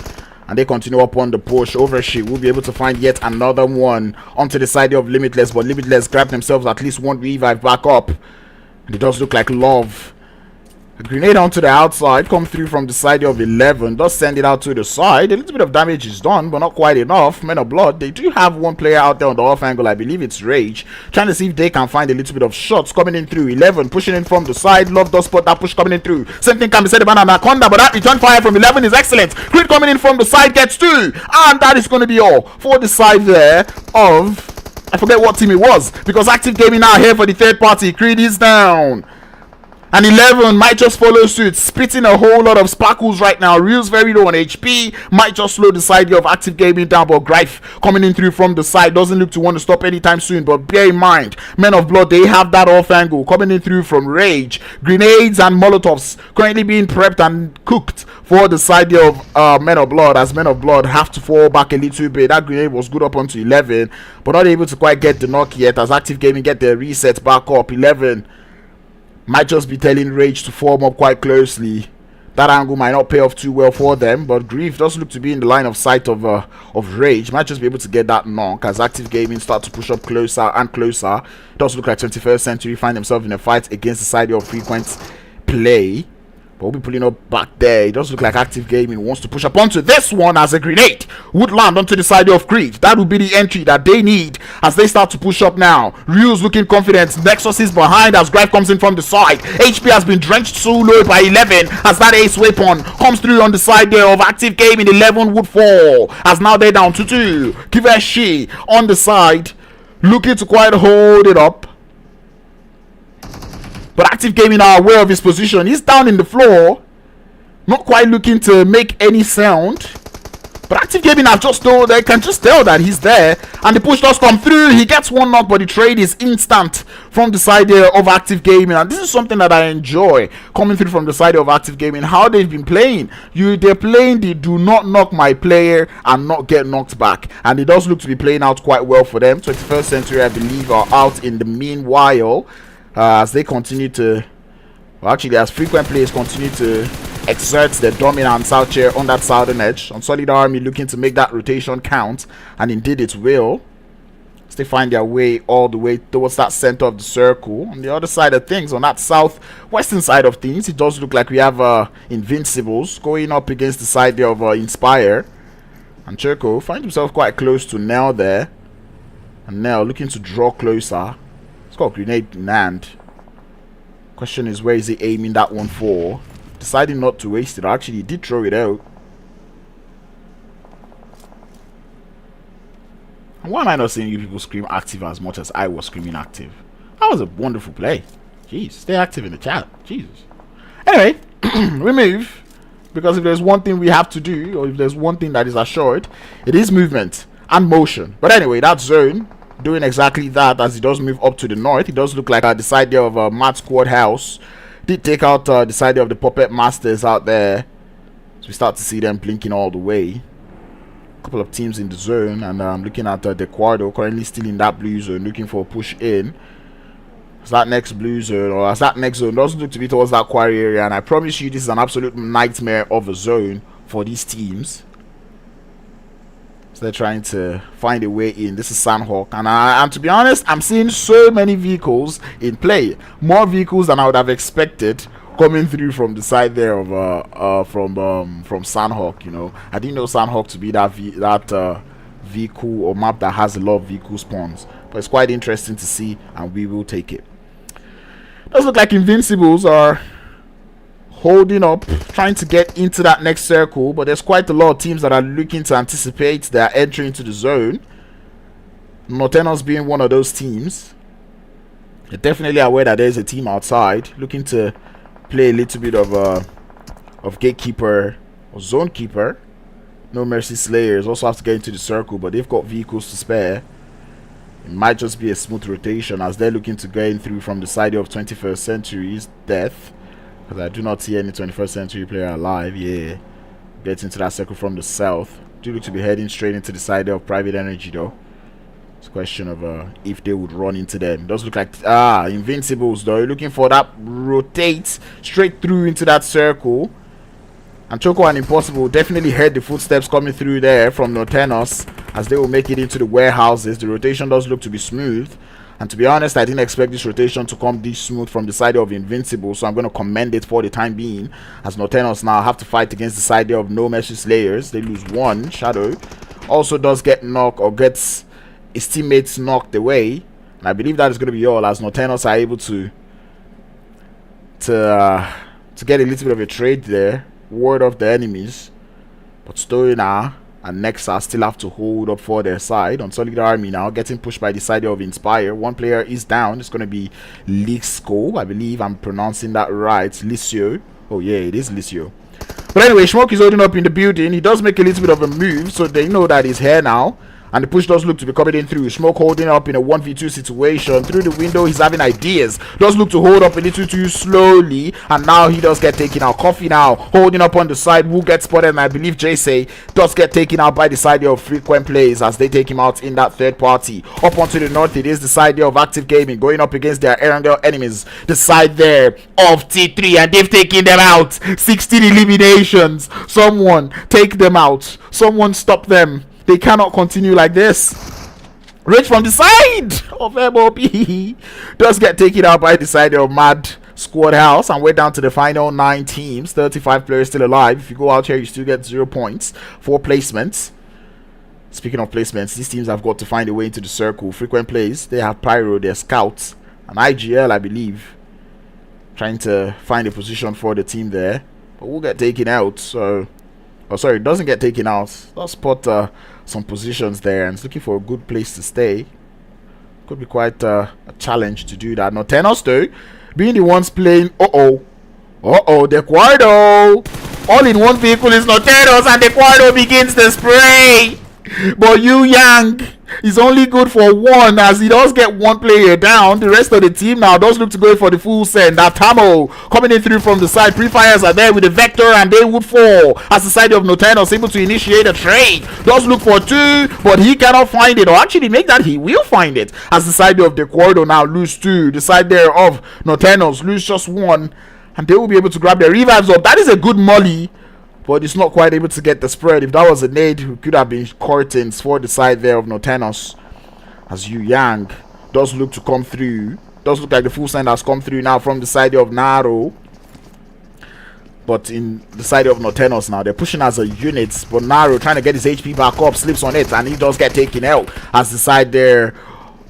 and they continue up on the push. Overshoot will be able to find yet another one onto the side of Limitless, but Limitless grabbed themselves at least 1 revive back up, and it does look like Love. A grenade onto the outside, come through from the side of 11, does send it out to the side. A little bit of damage is done, but not quite enough. Men of Blood, they do have 1 player out there on the off angle. I believe it's Rage, trying to see if they can find a little bit of shots coming in through. 11 pushing in from the side. Love does spot that push coming in through. Same thing can be said about Anaconda, but that return fire from 11 is excellent. Creed coming in from the side gets 2, and that is going to be all for the side there of, I forget what team it was, because Active Gaming now here for the third party. Creed is down. And 11 might just follow suit, spitting a whole lot of sparkles right now. Real's very low on HP, might just slow the side of Active Gaming down, but Greif coming in through from the side doesn't look to want to stop anytime soon. But bear in mind, Men of Blood, they have that off angle coming in through from Rage. Grenades and Molotovs currently being prepped and cooked for the side of Men of Blood, as Men of Blood have to fall back a little bit. That grenade was good up onto 11, but not able to quite get the knock yet, as Active Gaming get their reset back up. 11 might just be telling Rage to form up quite closely. That angle might not pay off too well for them, but Grief does look to be in the line of sight of Rage. Might just be able to get that knock as Active Gaming start to push up closer and closer. Does look like 21st Century find themselves in a fight against the side of Frequent Play. But we'll be pulling up back there. It does look like Active Gaming wants to push up onto this one, as a grenade would land onto the side of Creed. That would be the entry that they need as they start to push up now. Ryu's looking confident. Nexus is behind as Greif comes in from the side. HP has been drenched so low by 11 as that ace weapon comes through on the side there of Active Gaming. 11 would fall as now they're down to 2. Kiveshi on the side looking to quite hold it up. But Active Gaming are aware of his position. He's down in the floor, not quite looking to make any sound. But Active Gaming have just told, they can just tell that he's there. And the push does come through. He gets one knock, but the trade is instant from the side there of Active Gaming. And this is something that I enjoy coming through from the side of Active Gaming. How they've been playing. They're playing the do not knock my player and not get knocked back. And it does look to be playing out quite well for them. 21st Century, I believe, are out in the meanwhile. As they continue to, well, actually, as frequent players continue to exert their dominance out here on that southern edge. Unsullied Army looking to make that rotation count, and indeed it will. As they find their way all the way towards that center of the circle. On the other side of things, on that southwestern side of things, it does look like we have Invincibles going up against the side there of Inspire. And Cherko finds himself quite close to Nell there. And Nell looking to draw closer. Got a grenade in hand. Question is, where is he aiming that one for? Deciding not to waste it. Actually, he did throw it out. And why am I not seeing you people scream active as much as I was screaming active? That was a wonderful play. Jeez, stay active in the chat. Jesus. Anyway, we move. Because if there's one thing we have to do, or if there's one thing that is assured, it is movement and motion. But anyway, that zone doing exactly that as he does move up to the north. It does look like the side there of Matt Squad House did take out the side there of the Puppet Masters out there. So we start to see them blinking all the way. A couple of teams in the zone, and I'm looking at the Quardo currently still in that blue zone, looking for a push in. As that next blue zone, or as that next zone doesn't look to be towards that quarry area, and I promise you this is an absolute nightmare of a zone for these teams. So they're trying to find a way in. This is Sandhawk, and to be honest, I'm seeing so many vehicles in play, more vehicles than I would have expected coming through from the side there of from Sandhawk. You know, I didn't know Sandhawk to be that vehicle or map that has a lot of vehicle spawns, but it's quite interesting to see, and we will take it. Does look like Invincibles are holding up, trying to get into that next circle, but there's quite a lot of teams that are looking to anticipate their entry into the zone. Nortenos being one of those teams. They're definitely aware that there's a team outside looking to play a little bit of gatekeeper or zone keeper. No Mercy Slayers also have to get into the circle, but they've got vehicles to spare. It might just be a smooth rotation as they're looking to get in through from the side of 21st Century's Death. Because I do not see any 21st Century player alive. Yeah. Gets into that circle from the south. Do look to be heading straight into the side of Private Energy though. It's a question of if they would run into them. Does look like Invincibles though. Looking for that rotate straight through into that circle. And Choco and Impossible definitely heard the footsteps coming through there from Nortenos as they will make it into the warehouses. The rotation does look to be smooth. And to be honest, I didn't expect this rotation to come this smooth from the side of Invincible, so I'm going to commend it for the time being, as Nortenos now have to fight against the side of No Mercy Slayers. They lose one. Shadow also does get knocked, or gets his teammates knocked away, and I believe that is going to be all, as Nortenos are able to get a little bit of a trade there, ward off the enemies. But Stoner and Nexa still have to hold up for their side. Unsullied Army now getting pushed by the side of Inspire. One player is down. It's going to be Lixco. I believe I'm pronouncing that right. Licio. Oh yeah, it is Licio. But anyway, Smoke is holding up in the building. He does make a little bit of a move, so they know that he's here now. And the push does look to be coming in through. Smoke holding up in a 1v2 situation. Through the window, he's having ideas. Does look to hold up a little too slowly. And now he does get taken out. Coffee now holding up on the side. Will get spotted. And I believe JSay does get taken out by the side of Frequent Plays as they take him out in that third party. Up onto the north, it is the side there of Active Gaming going up against their Erangel enemies. The side there of T3. And they've taken them out. 16 eliminations. Someone take them out. Someone stop them. They cannot continue like this. Rage from the side of MOP does get taken out by the side of Mad Squad House, and we're down to the final 9 teams. 35 players still alive. If you go out here, you still get 0 points. 4 placements. Speaking of placements, these teams have got to find a way into the circle. Frequent Plays, they have Pyro, their scouts, and IGL, I believe, trying to find a position for the team there. But we'll get taken out, so... Oh, sorry, it doesn't get taken out. Let's spot some positions there, and it's looking for a good place to stay. Could be quite a challenge to do that. Nortenos, though, being the ones playing... the Quardo! All in one vehicle is Nortenos, and the Quardo begins the spray! But Yu Yang is only good for 1, as he does get 1 player down. The rest of the team now does look to go for the full send. That Tamo coming in through from the side. Pre-fires are there with the Vector, and they would fall as the side of Nortenos able to initiate a trade. Does look for 2, but he cannot find it. Or actually make that he will find it, as the side of the Quardo now lose 2. The side there of Nortenos lose just 1, and they will be able to grab their revives up. That is a good molly, but it's not quite able to get the spread. If that was a nade, it could have been curtains for the side there of Nortenos. As Yu Yang does look to come through. Does look like the full send has come through now from the side of Naro. But in the side of Nortenos now, they're pushing as a unit. But Naro trying to get his HP back up, slips on it, and he does get taken out. As the side there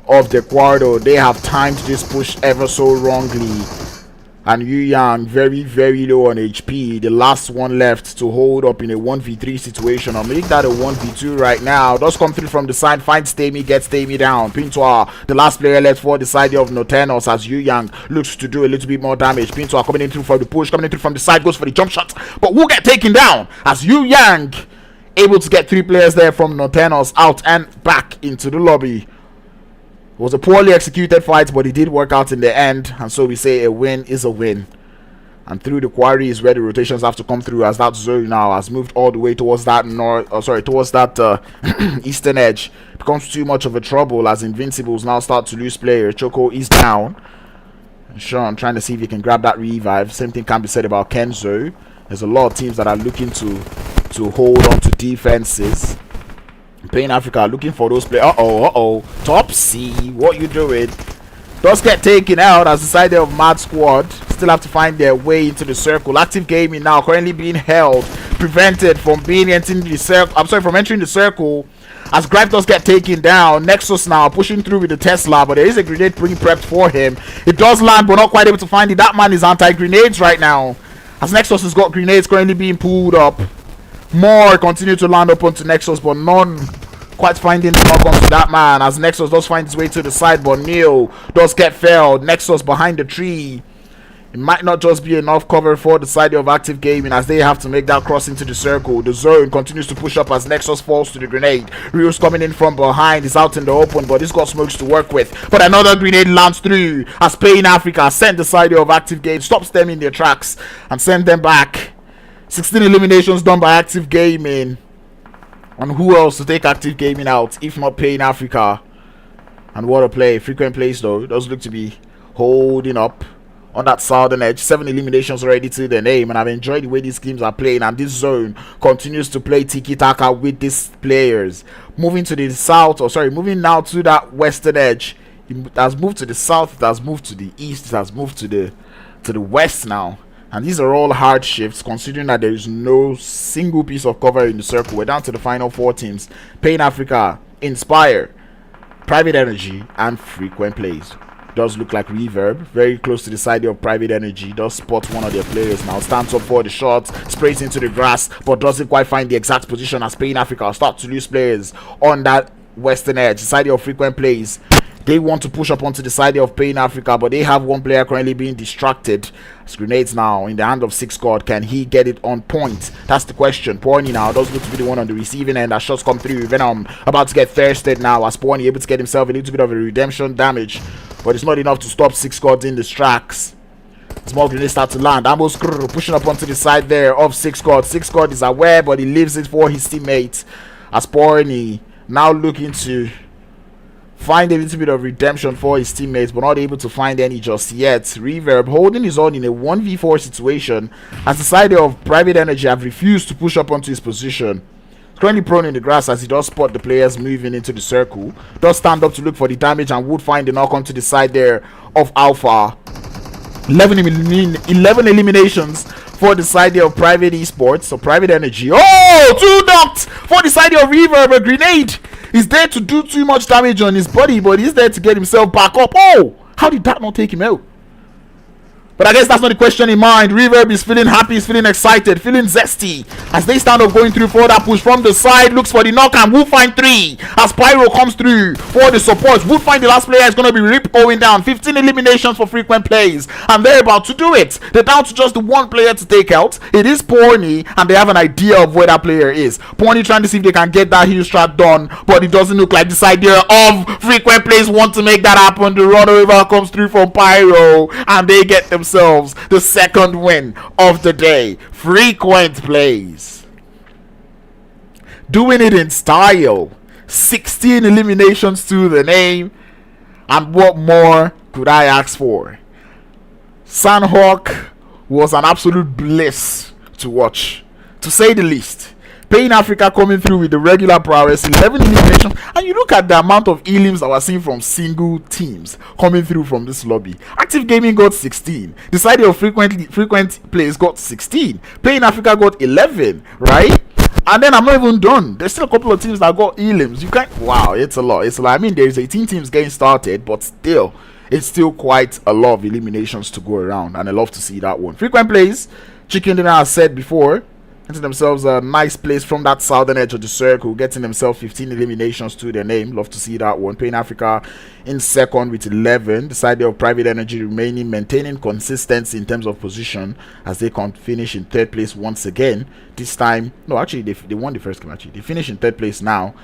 of the Quardo, they have timed this push ever so wrongly. And Yu Yang very, very low on HP. The last one left to hold up in a 1v3 situation. I'll make that a 1v2 right now. Does come through from the side. Finds Stamy. Gets Stamy down. Pintoir, the last player left for the side of Nortenos, as Yu Yang looks to do a little bit more damage. Pintoir coming in through for the push. Coming in through from the side. Goes for the jump shot. But will get taken down as Yu Yang able to get 3 players there from Nortenos out and back into the lobby. It was a poorly executed fight, but it did work out in the end, and so we say a win is a win. And through the quarry is where the rotations have to come through, as that zone now has moved all the way towards that eastern edge. It becomes too much of a trouble as Invincibles now start to lose players. Choco is down. And Sean trying to see if he can grab that revive. Same thing can be said about Kenzo. There's a lot of teams that are looking to hold on to defenses. Playing Africa looking for those players. Top C, what you doing? Does get taken out as the side of Mad Squad still have to find their way into the circle. Active Gaming now currently being held, prevented from being entering the circle. From entering the circle. As Gripe does get taken down. Nexus now pushing through with the Tesla, but there is a grenade being prepped for him. It does land, but not quite able to find it. That man is anti-grenades right now, as Nexus has got grenades currently being pulled up. More continue to land up onto Nexus, but none quite finding the knock onto that man, as Nexus does find his way to the side, but Neo does get felled. Nexus behind the tree. It might not just be enough cover for the side of Active Gaming, as they have to make that cross into the circle. The zone continues to push up as Nexus falls to the grenade. Rios coming in from behind, is out in the open, but he's got smokes to work with. But another grenade lands through as Pain Africa send the side of Active Gaming, stops them in their tracks and send them back. 16 eliminations done by Active Gaming. And who else to take Active Gaming out if not Pain Africa? And what a play. Frequent Plays though does look to be holding up on that southern edge. 7 eliminations already to the name, and I've enjoyed the way these teams are playing, and this zone continues to play tiki-taka with these players. Moving to the south, moving now to that western edge. It has moved to the south, it has moved to the east, it has moved to the west now. And these are all hard shifts, considering that there is no single piece of cover in the circle. We're down to the final 4 teams. Pain Africa, Inspire, Private Energy, and Frequent Plays. Does look like Reverb, very close to the side of Private Energy. Does spot one of their players now. Stands up for the shot, sprays into the grass, but doesn't quite find the exact position as Pain Africa will start to lose players on that western edge. The side of Frequent Plays, they want to push up onto the side of Pain Africa, but they have one player currently being distracted. As grenades now in the hand of Squad. Can he get it on point? That's the question. Porny now does look to be the one on the receiving end as shots come through. Venom about to get thirsted now as Porny able to get himself a little bit of a redemption damage, but it's not enough to stop Squad in the tracks. Small grenade start to land. Amos pushing up onto the side there of Squad. Squad is aware, but he leaves it for his teammates. As Porny now looking to find a little bit of redemption for his teammates, but not able to find any just yet. Reverb holding his own in a 1v4 situation as the side of Private Energy have refused to push up onto his position. He's currently prone in the grass as he does spot the players moving into the circle. Does stand up to look for the damage and would find the knock onto the side there of Alpha. 11 eliminations for the side there of Private Esports, so Private Energy. Oh, 2 knocked for the side of Reverb. A grenade is there to do too much damage on his body, but he's there to get himself back up. Oh, how did that not take him out? But I guess that's not the question in mind. Reverb is feeling happy, he's feeling excited, feeling zesty as they stand up going through for that push from the side. Looks for the knock and will find 3 as Pyro comes through for the support. Will find the last player is going to be Rip going down. 15 eliminations for Frequent Plays, and they're about to do it. They're down to just the one player to take out. It is Porny, and they have an idea of where that player is. Porny trying to see if they can get that heel strat done, but it doesn't look like this idea of Frequent Plays want to make that happen. The runover comes through from Pyro, and they get themselves the second win of the day. Frequent Plays doing it in style. 16 eliminations to the name, and what more could I ask for? Sandhawk was an absolute bliss to watch, to say the least. Pain Africa coming through with the regular prowess, 11 eliminations, and you look at the amount of elims that we're seeing from single teams coming through from this lobby. Active Gaming got 16. The side of frequent Plays got 16. Pain Africa got 11, right? And then I'm not even done. There's still a couple of teams that got elims. You can't. Wow, it's a lot. It's a lot. I mean, there's 18 teams getting started, but still, it's still quite a lot of eliminations to go around, and I love to see that one. Frequent Plays, Chicken Dinner, as said before, getting themselves a nice place from that southern edge of the circle, getting themselves 15 eliminations to their name. Love to see that one. Pain Africa in second with 11. The side of Private Energy remaining, maintaining consistency in terms of position as they can finish in third place once again. This time, no, actually they won the first game. Actually, they finish in third place now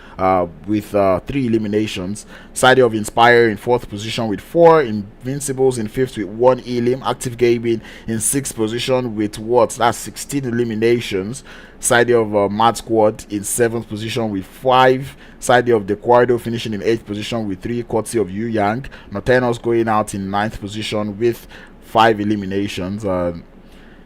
with 3 eliminations. Side of Inspire in fourth position with 4. Invincibles in fifth with 1 elim. Active Gaming in sixth position with what? That's 16 eliminations. Side of Mad Squad in 7th position with 5. Side of the Quardo finishing in 8th position with 3, courtesy of Yu Yang. Nortenos going out in 9th position with 5 eliminations.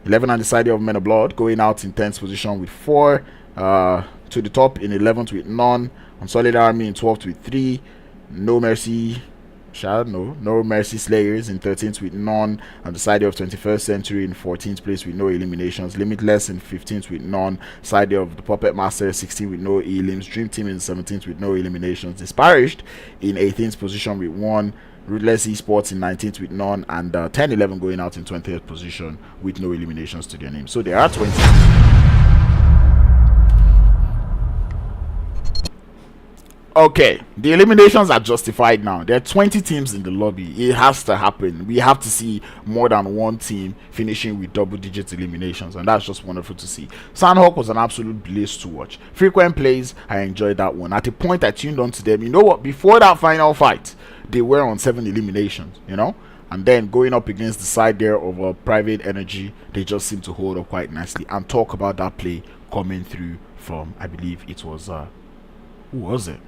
11 on the side of Men of Blood going out in 10th position with 4. To the top in 11th with none. Unsullied Army in 12th with 3. No Mercy Slayers in 13th with none. On the side of 21st Century in 14th place with no eliminations. Limitless in 15th with none. Side of the Puppet Master 16th with no elims. Dream Team in 17th with no eliminations. Disparaged in 18th position with 1. Ruthless Esports in 19th with none, and 10-11 going out in 20th position with no eliminations to their name. So there are 20. Okay, the eliminations are justified now. There are 20 teams in the lobby. It has to happen. We have to see more than one team finishing with double-digit eliminations, and that's just wonderful to see. Sandhawk was an absolute bliss to watch. Frequent Plays, I enjoyed that one. At the point I tuned on to them, you know what? Before that final fight, they were on 7 eliminations, you know, and then going up against the side there of Private Energy, they just seem to hold up quite nicely. And talk about that play coming through from, I believe it was who was it?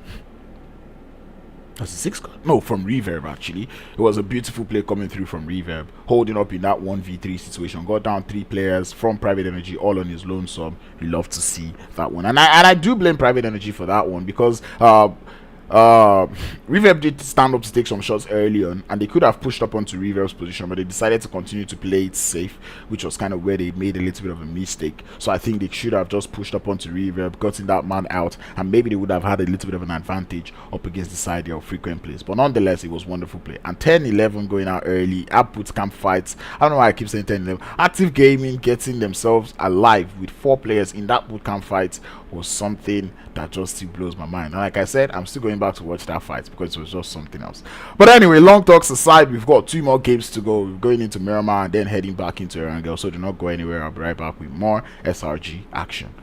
That's a 6 no, from Reverb. Actually, it was a beautiful play coming through from Reverb, holding up in that 1v3 situation. Got down 3 players from Private Energy all on his lonesome. We love to see that one, and I do blame Private Energy for that one, because Reverb did stand up to take some shots early on, and they could have pushed up onto Reverb's position, but they decided to continue to play it safe, which was kind of where they made a little bit of a mistake. So I think they should have just pushed up onto Reverb, gotten that man out, and maybe they would have had a little bit of an advantage up against the side of frequent plays. But nonetheless, it was wonderful play. And 10-11 going out early, output camp fights. I don't know why I keep saying 10-11. Active Gaming getting themselves alive with 4 players in that bootcamp fight was something that just still blows my mind. And like I said, I'm still going back to watch that fight because it was just something else. But anyway, long talks aside, we've got 2 more games to go. We're going into Miramar and then heading back into Erangel, so do not go anywhere. I'll be right back with more SRG action.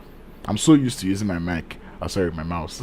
I'm so used to using my mic, sorry, my mouse.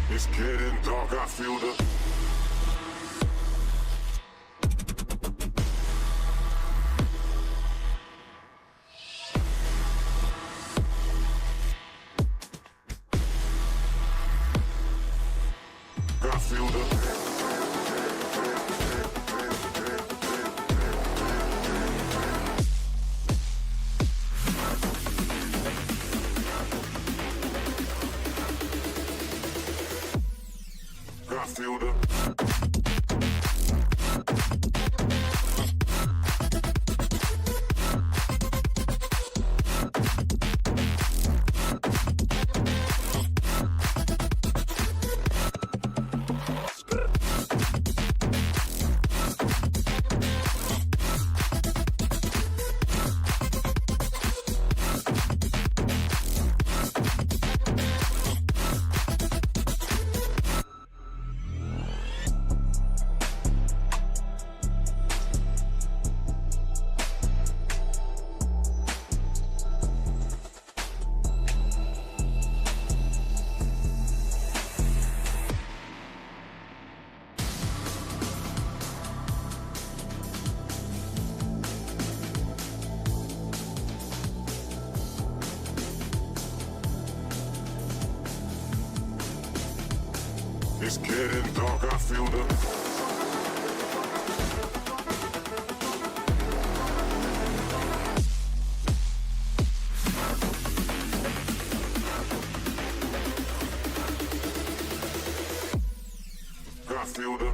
It's getting dark, I feel the It's getting dark, I feel the I feel the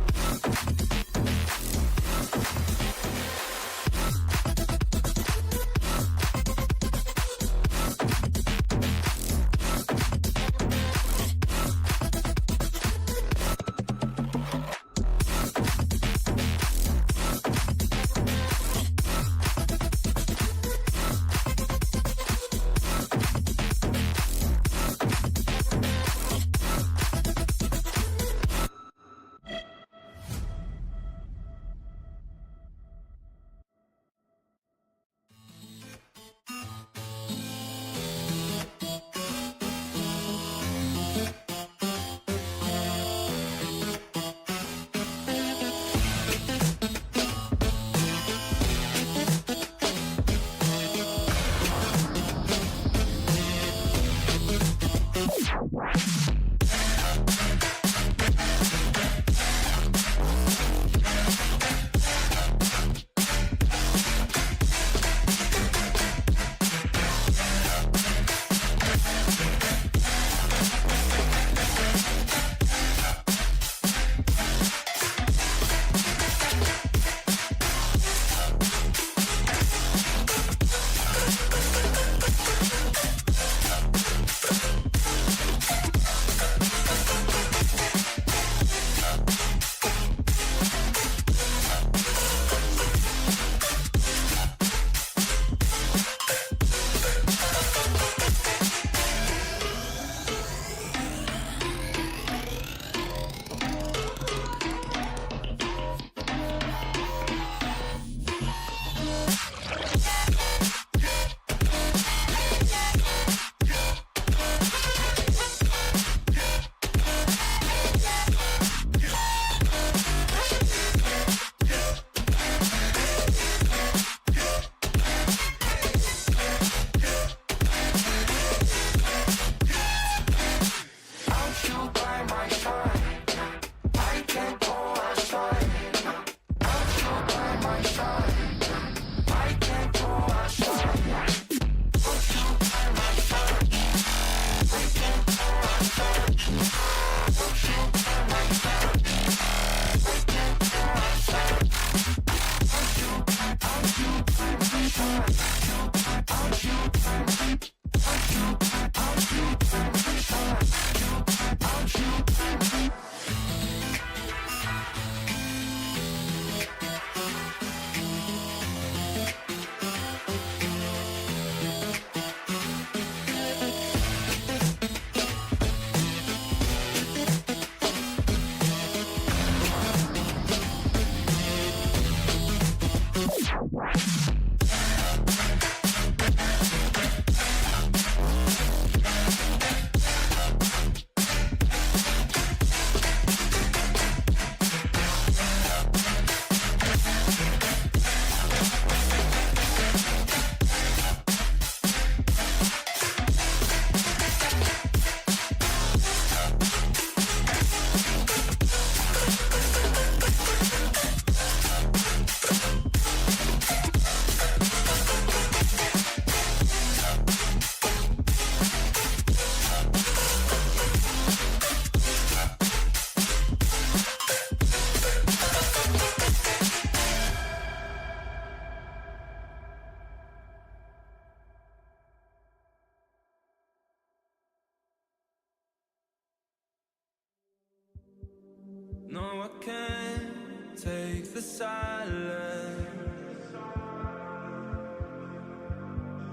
No, I can't take the silence.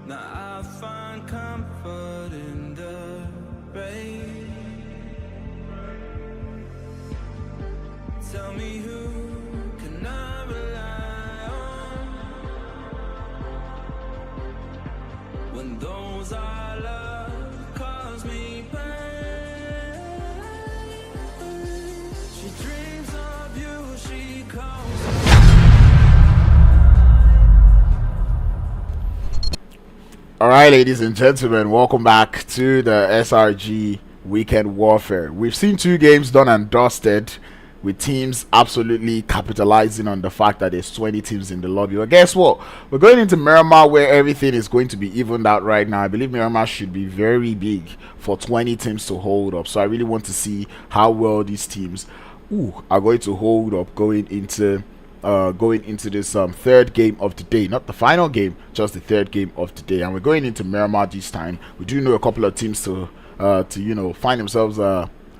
Now I find comfort in the rain. Tell me who can I rely on when those I love cause me pain. She dreams of you, she calls. Alright, ladies and gentlemen, welcome back to the SRG weekend warfare. We've seen 2 games done and dusted, with teams absolutely capitalizing on the fact that there's 20 teams in the lobby. But guess what? We're going into Miramar, where everything is going to be evened out right now. I believe Miramar should be very big for 20 teams to hold up. So I really want to see how well these teams are going to hold up going into this third game of the day. Not the final game, just the third game of the day. And we're going into Miramar this time. We do know a couple of teams to find themselves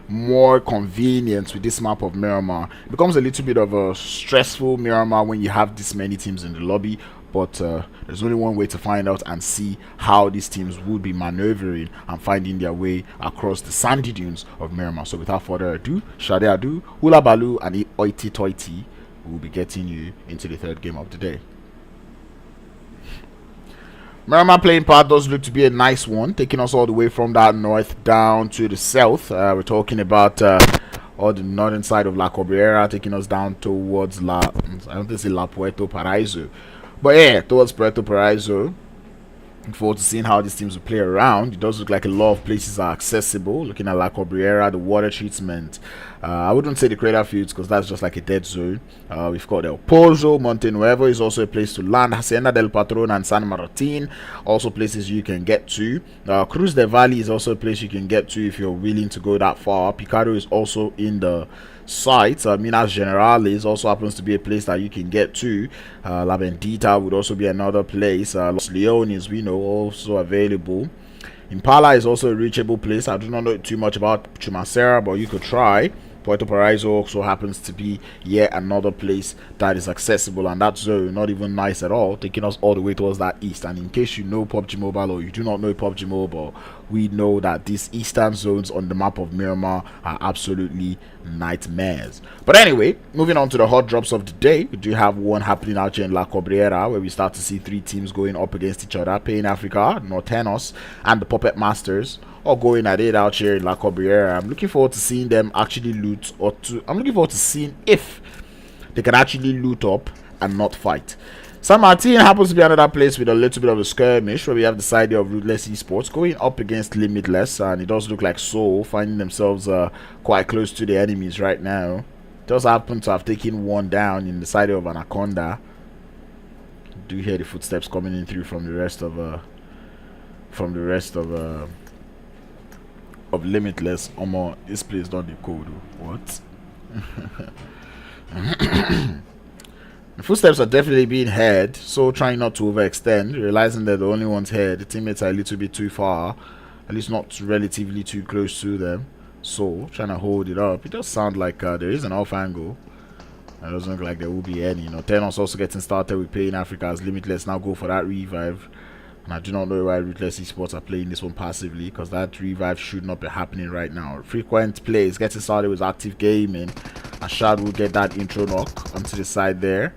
more convenient with this map of Miramar. It becomes a little bit of a stressful Miramar when you have this many teams in the lobby, but there's only one way to find out and see how these teams would be maneuvering and finding their way across the sandy dunes of Miramar. So without further ado, Shade Adu, Hula Balu and Oiti Toiti will be getting you into the third game of the day. Miramar playing path does look to be a nice one, taking us all the way from that north down to the south. We're talking about all the northern side of La Cabrera, taking us down towards I don't want to say La Puerto Paraíso, but yeah, towards Puerto Paraíso. Looking forward to seeing how these teams will play around. It does look like a lot of places are accessible. Looking at La Cabrera, the water treatment. I wouldn't say the crater fields because that's just like a dead zone. We've got El Pozo, Monte Nuevo is also a place to land. Hacienda del Patron and San Martin, also places you can get to. Cruz del Valle is also a place you can get to if you're willing to go that far. Picado is also in the site. Minas Generales also happens to be a place that you can get to. La Bendita would also be another place. Los Leones, we know, also available. Impala is also a reachable place. I do not know too much about Chumacera, but you could try. Puerto Paraíso also happens to be yet another place that is accessible, and that zone not even nice at all, taking us all the way towards that east. And in case you know PUBG Mobile or you do not know PUBG Mobile, we know that these eastern zones on the map of Miramar are absolutely nightmares. But anyway, moving on to the hot drops of the day, we do have one happening out here in La Cabrera, where we start to see 3 teams going up against each other. Pain Africa, Nortenos, and the Puppet Masters all going at it out here in La Cabrera. I'm looking forward to seeing them actually loot, I'm looking forward to seeing if they can actually loot up and not fight. San Martin happens to be another place with a little bit of a skirmish, where we have the side of Ruthless Esports going up against Limitless, and it does look like Soul finding themselves quite close to the enemies right now. It does happen to have taken one down in the side of Anaconda. Do hear the footsteps coming in through from the rest of Limitless. This place don't the code. What? The footsteps are definitely being heard, so trying not to overextend, realizing that the only ones here, the teammates are a little bit too far, at least not relatively too close to them, so trying to hold it up. It does sound like there is an off angle. It doesn't look like there will be any. Nortenos also getting started with Pain Africa as Limitless now go for that revive. And I do not know why Ruthless Esports are playing this one passively, because that revive should not be happening right now. Frequent plays getting started with Active Gaming. Ashad will get that intro knock onto the side there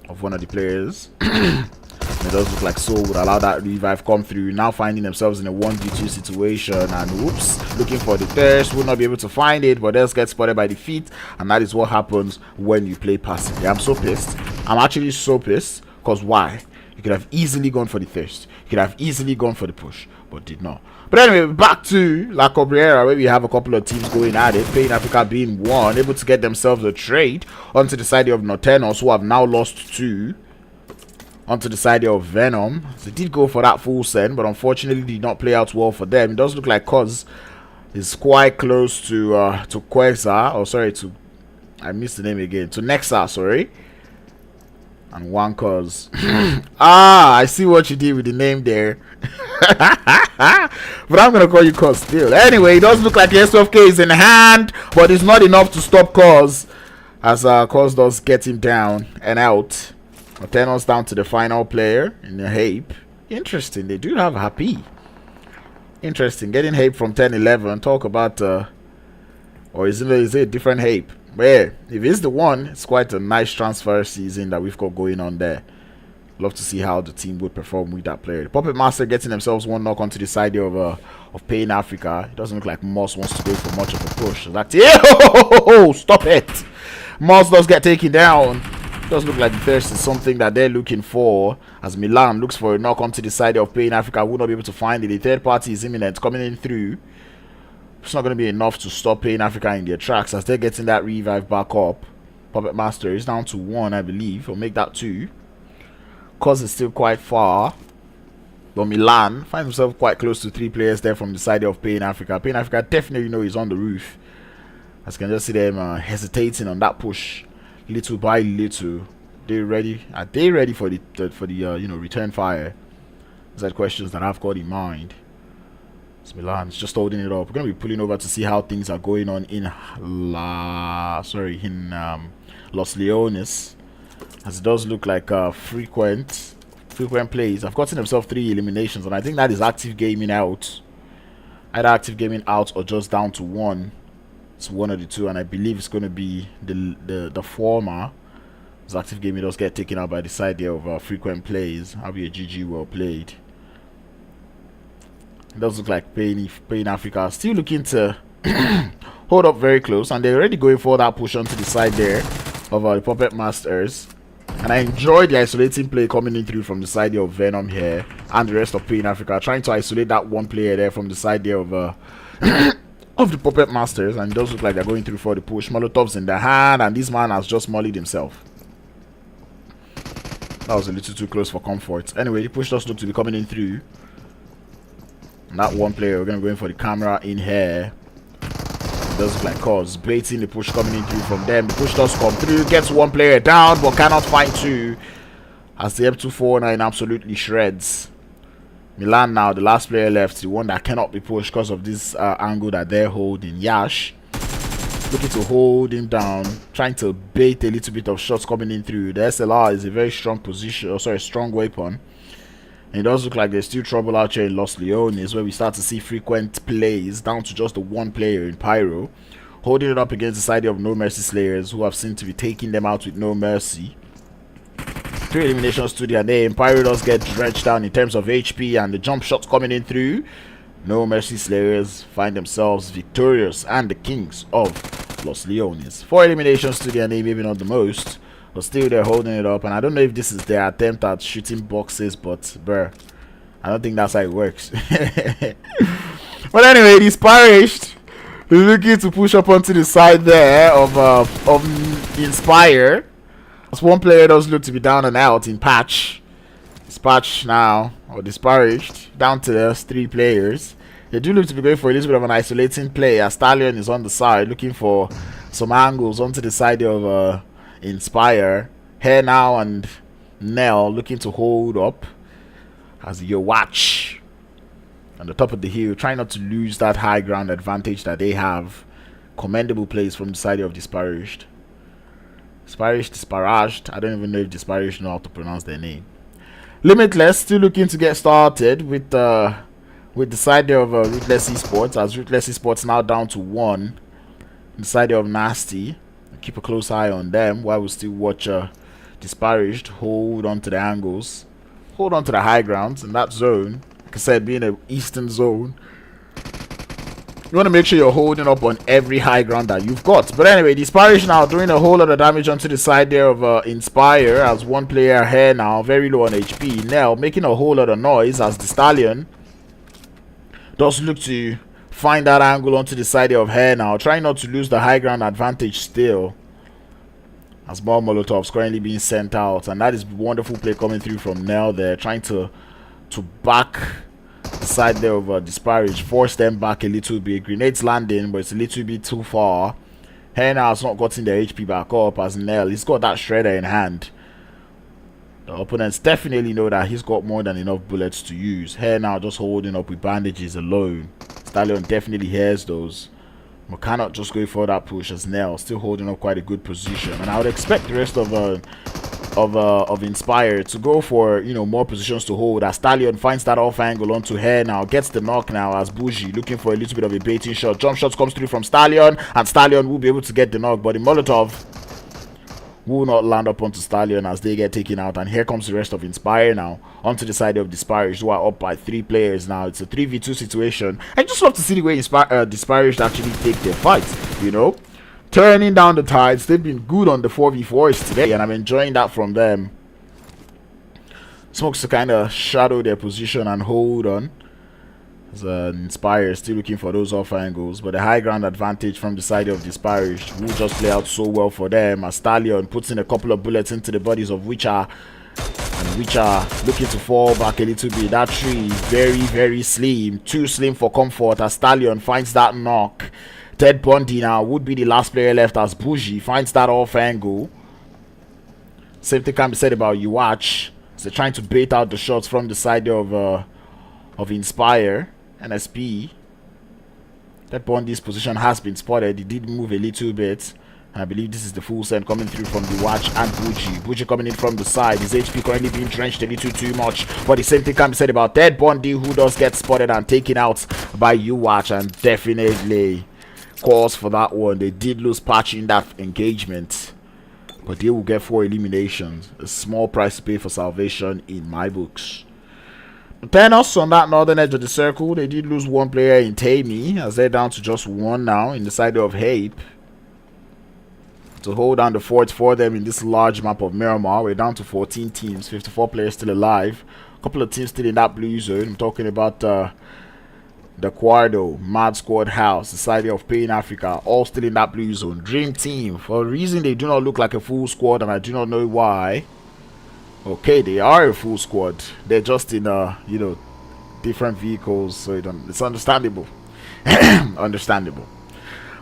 of one of the players. It does look like Soul would allow that revive come through. Now finding themselves in a 1v2 situation, and whoops, looking for the thirst, would not be able to find it, but else gets spotted by the feet, and that is what happens when you play passively. I'm so pissed. I'm actually so pissed, because why? You could have easily gone for the thirst. You could have easily gone for the push, but did not. But anyway, back to La Cabrera, where we have a couple of teams going at it. Pain Africa being one, able to get themselves a trade onto the side of Nortenos, who have now lost 2. Onto the side of Venom. They did go for that full send, but unfortunately did not play out well for them. It does look like Cuz is quite close to Queza. Oh, sorry, I missed the name again. To Nexa, sorry. And one Cuz. I see what you did with the name there. But I'm gonna call you Cuz still. Anyway, it does look like the S12K is in hand, but it's not enough to stop Cuz, as Cuz does get him down and out. Nortenos down to the final player in the Hape. Interesting, they do have Happy. Interesting, getting Hape from 10-11. Talk about or is it a different Hape? But yeah, if it's the one, it's quite a nice transfer season that we've got going on there. Love to see how the team would perform with that player. The Puppet Master getting themselves one knock onto the side of Pain Africa. It doesn't look like Moss wants to go for much of a push. So that's it. Stop it. Moss does get taken down. It does look like the thirst is something that they're looking for, as Milan looks for a knock onto the side of Pain Africa. Will not be able to find it. The third party is imminent, coming in through. It's not going to be enough to stop Payne Africa in their tracks as they're getting that revive back up. Puppet Master is down to 1, I believe, or make that 2. Cause it's still quite far. But Milan finds himself quite close to 3 players there from the side of Payne Africa. Payne Africa definitely know he's on the roof. As you can just see them hesitating on that push, little by little. They ready? Are they ready for the return fire? Those are questions that I've got in mind. It's Milan's just holding it up. We're gonna be pulling over to see how things are going on in Los Leones, as it does look like frequent plays. I've gotten himself 3 eliminations, and I think that is active gaming out. Either active gaming out or just down to 1. It's one of the two, and I believe it's going to be the former. As active gaming does get taken out by the side there of frequent plays. I'll be a GG well played. It does look like Payne Africa still looking to hold up very close, and they're already going for that push onto the side there of the Puppet Masters. And I enjoyed the isolating play coming in through from the side there of Venom here and the rest of Payne Africa, trying to isolate that one player there from the side there of of the Puppet Masters. And it does look like they're going through for the push. Molotovs in the hand, and this man has just mollied himself. That was a little too close for comfort. Anyway, the push does look to be coming in through. And that one player, we're going to go in for the camera in here. It does look like Cause baiting the push coming in through from them. The push does come through, gets one player down, but cannot find 2. As the M249 absolutely shreds Milan now, the last player left, the one that cannot be pushed because of this angle that they're holding. Yash looking to hold him down, trying to bait a little bit of shots coming in through. The SLR is a very strong position, or sorry, strong weapon. And it does look like there's still trouble out here in Los Leones, where we start to see frequent plays down to just the 1 player in Pyro, holding it up against the side of No Mercy Slayers, who have seemed to be taking them out with no mercy. 3 eliminations to their name. Pyro does get dredged down in terms of HP, and the jump shots coming in through. No Mercy Slayers find themselves victorious and the kings of Los Leones. 4 eliminations to their name, maybe not the most, but still they're holding it up. And I don't know if this is their attempt at shooting boxes, but bruh, I don't think that's how it works. But anyway, Disparaged is looking to push up onto the side there of Inspire. As one player does look to be down and out in patch. Dispatch now, or Disparaged, down to those 3 players. They do look to be going for a little bit of an isolating play, as Stallion is on the side looking for some angles onto the side of Inspire. Here now, and Nell looking to hold up as you watch on the top of the hill, trying not to lose that high ground advantage that they have. Commendable plays from the side of Disparaged. Disparaged. I don't even know if Disparaged know how to pronounce their name. Limitless still looking to get started with the side there of Ruthless Esports, as Ruthless Esports now down to 1. The side there of Nasty. Keep a close eye on them while we still watch Disparaged hold on to the angles, hold on to the high grounds in that zone. Like I said, being an eastern zone, you want to make sure you're holding up on every high ground that you've got. But anyway, Disparaged now doing a whole lot of damage onto the side there of Inspire, as one player here now very low on HP. Nell making a whole lot of noise as the Stallion does look to find that angle onto the side of Hair now, trying not to lose the high ground advantage still. As more Molotovs currently being sent out, and that is wonderful play coming through from Nell there, trying to back the side there of Disparaged, force them back a little bit. Grenades landing, but it's a little bit too far. Hair now has not gotten their HP back up, as Nell, he's got that shredder in hand. The opponents definitely know that he's got more than enough bullets to use. Hair now just holding up with bandages alone. Stallion definitely hears those, but cannot just go for that push, as Nell still holding up quite a good position. And I would expect the rest of Inspire to go for, you know, more positions to hold, as Stallion finds that off angle onto Hair now, gets the knock now, as Bougie looking for a little bit of a baiting shot. Jump shots comes through from Stallion, and Stallion will be able to get the knock, but the Molotov will not land up onto Stallion as they get taken out. And here comes the rest of Inspire now onto the side of Disparaged, who are up by 3 players now. It's a 3v2 situation. I just love to see the way Disparaged actually take their fights, you know, turning down the tides. They've been good on the 4v4s today, and I'm enjoying that from them. Smokes to kind of shadow their position and hold on. Inspire still looking for those off angles, but the high ground advantage from the side of Disparaged will just play out so well for them as Stallion puts in a couple of bullets into the bodies of Witcher, and Witcher looking to fall back a little bit. That tree very, very slim, too slim for comfort as Stallion finds that knock. Ted Bundy now would be the last player left as Bougie finds that off angle. Same thing can be said about Uwatch. So they're trying to bait out the shots from the side of Inspire. NSP. That Bundy's position has been spotted. He did move a little bit. And I believe this is the full send coming through from the Watch and Bougie. Bougie coming in from the side. His HP currently being drenched a little too much. But the same thing can be said about Ted Bundy, who does get spotted and taken out by Uwatch. And definitely calls for that one. They did lose Patch in that engagement, but they will get 4 eliminations. A small price to pay for salvation in my books. Nortenos on that northern edge of the circle, they did lose 1 player in Tammy, as they're down to just 1 now in the side of Hape. To hold down the fort for them in this large map of Miramar, we're down to 14 teams, 54 players still alive. A couple of teams still in that blue zone. I'm talking about the Quardo, Mad Squad House, Society of Pain Africa, all still in that blue zone. Dream Team, for a reason they do not look like a full squad, and I do not know why. Okay, they are a full squad. They're just in different vehicles, so it's understandable. Understandable.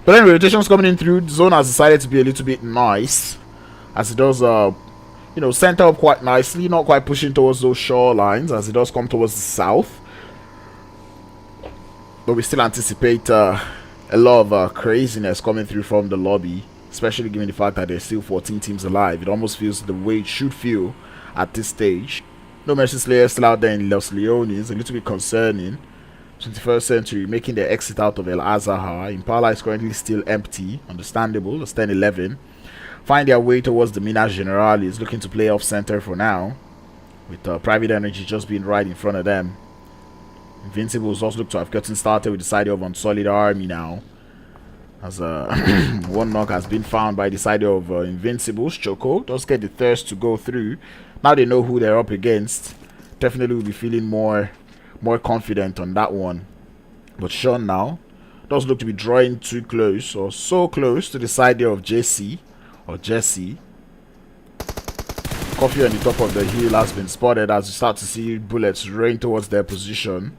But anyway, rotations coming in through. The zone has decided to be a little bit nice, as it does center up quite nicely, not quite pushing towards those shorelines as it does come towards the south. But we still anticipate a lot of craziness coming through from the lobby, especially given the fact that there's still 14 teams alive. It almost feels the way it should feel at this stage. No Mercy Slayer still out there in Los Leones, a little bit concerning. 21st century making their exit out of El Azahar. Impala is currently still empty, understandable. It's 10-11. Find their way towards the Minas Generalis, looking to play off center for now, with Private Energy just being right in front of them. Invincibles also look to have gotten started with the side of Unsullied Army now, as 1 knock has been found by the side of Invincibles. Choco does get the thirst to go through. Now they know who they're up against. Definitely will be feeling more confident on that one. But Sean now does look to be drawing too close, or so close to the side there of Jesse. Coffee on the top of the hill has been spotted as you start to see bullets rain towards their position.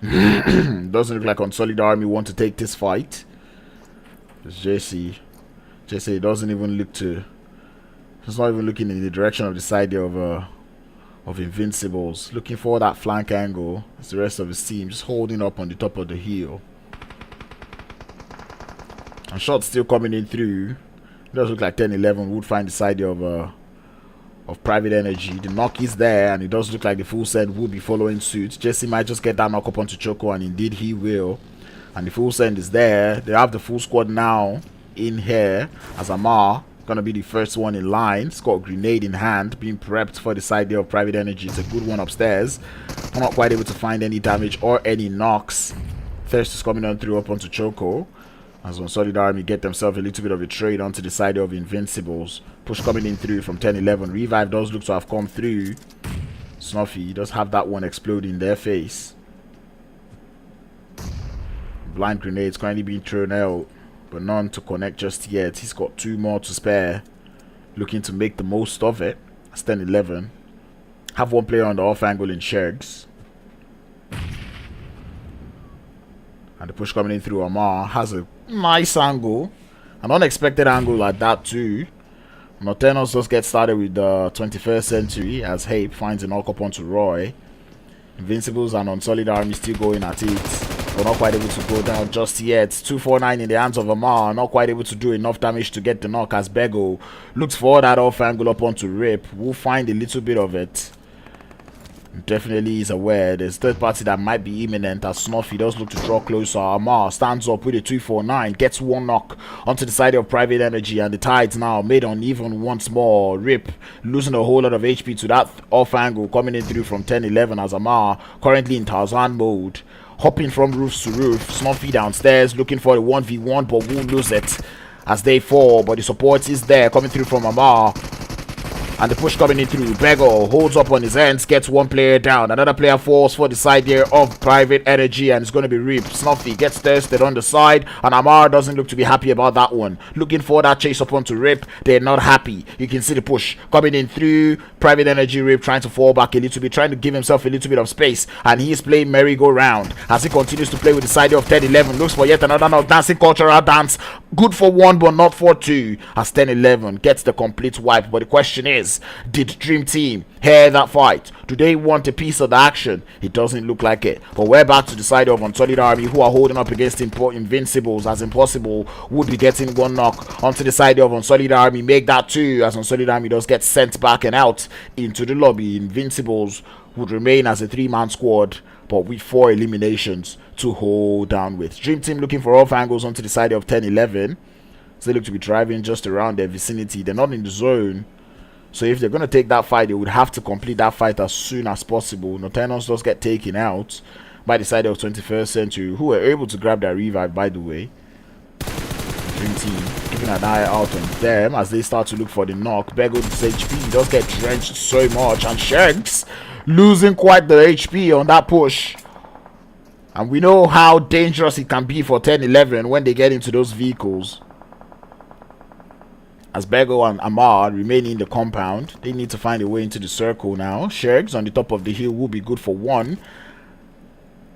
Doesn't look like Unsullied Army want to take this fight. It's Jesse doesn't even look to. He's not even looking in the direction of the side there of Invincibles. Looking for that flank angle. It's the rest of his team just holding up on the top of the hill. And shots still coming in through. It does look like 10-11 would find the side there of Private Energy. The knock is there, and it does look like the full send will be following suit. Jesse might just get that knock up onto Choco, and indeed he will. And the full send is there. They have the full squad now in here, as Amar gonna be the first one in line. He's got a grenade in hand, being prepped for the side there of Private Energy. It's a good one upstairs. I'm not quite able to find any damage or any knocks. Thirst is coming on through up onto Choco, as Unsullied Army get themselves a little bit of a trade onto the side of Invincibles. Push coming in through from 10-11. Revive does look to have come through. Snuffy does have that one explode in their face. Blind grenades currently being thrown out, but none to connect just yet. He's got 2 more to spare, looking to make the most of it. That's 10-11. Have 1 player on the off angle in Shergs. And the push coming in through Amar has a nice angle, an unexpected angle at that too. Nortenos just get started with the 21st century as Hape finds a knock up onto Roy. Invincibles and Unsullied Army still going at it. We're not quite able to go down just yet. 249 in the hands of Amar. Not quite able to do enough damage to get the knock as Bego looks for that off angle up onto Rip. We'll find a little bit of it. Definitely is aware there's third party that might be imminent as Snuffy does look to draw closer. Amar stands up with a 249, gets 1 knock onto the side of Private Energy, and the tides now made uneven once more. Rip losing a whole lot of HP to that off angle coming in through from 10-11 as Amar currently in Tarzan mode, hopping from roofs to roof. Snuffy downstairs looking for the 1v1 but won't lose it as they fall, but the support is there coming through from Amar. And the push coming in through. Bego holds up on his ends, gets one player down. Another player falls for the side here of Private Energy, and it's going to be Reap. Snuffy gets thirsted on the side, and Amar doesn't look to be happy about that one. Looking for that chase up onto Rip. They're not happy. You can see the push coming in through. Private Energy. Rip trying to fall back a little bit, trying to give himself a little bit of space, and he's playing merry-go-round as he continues to play with the side of 10-11. Looks for yet another knock. Dancing cultural dance. Good for one, but not for two, as 10-11 gets the complete wipe. But the question is, did Dream Team hear that fight? Do they want a piece of the action? It doesn't look like it. But we're back to the side of Unsullied Army, who are holding up against Invincibles, as Impossible would be getting one knock onto the side of Unsullied Army. Make that two, as Unsullied Army does get sent back and out into the lobby. Invincibles would remain as a 3-man squad, but with 4 eliminations to hold down with. Dream Team looking for off angles onto the side of 10-11. So they look to be driving just around their vicinity. They're not in the zone. So if they're going to take that fight, they would have to complete that fight as soon as possible. Nortenos does get taken out by the side of 21st Century, who were able to grab their revive, by the way. Dream Team keeping an eye out on them as they start to look for the knock. Bego's HP does get drenched so much, and Shanks losing quite the HP on that push. And we know how dangerous it can be for 10-11 when they get into those vehicles. As Bego and Amar remain in the compound, they need to find a way into the circle now. Shergs on the top of the hill will be good for one.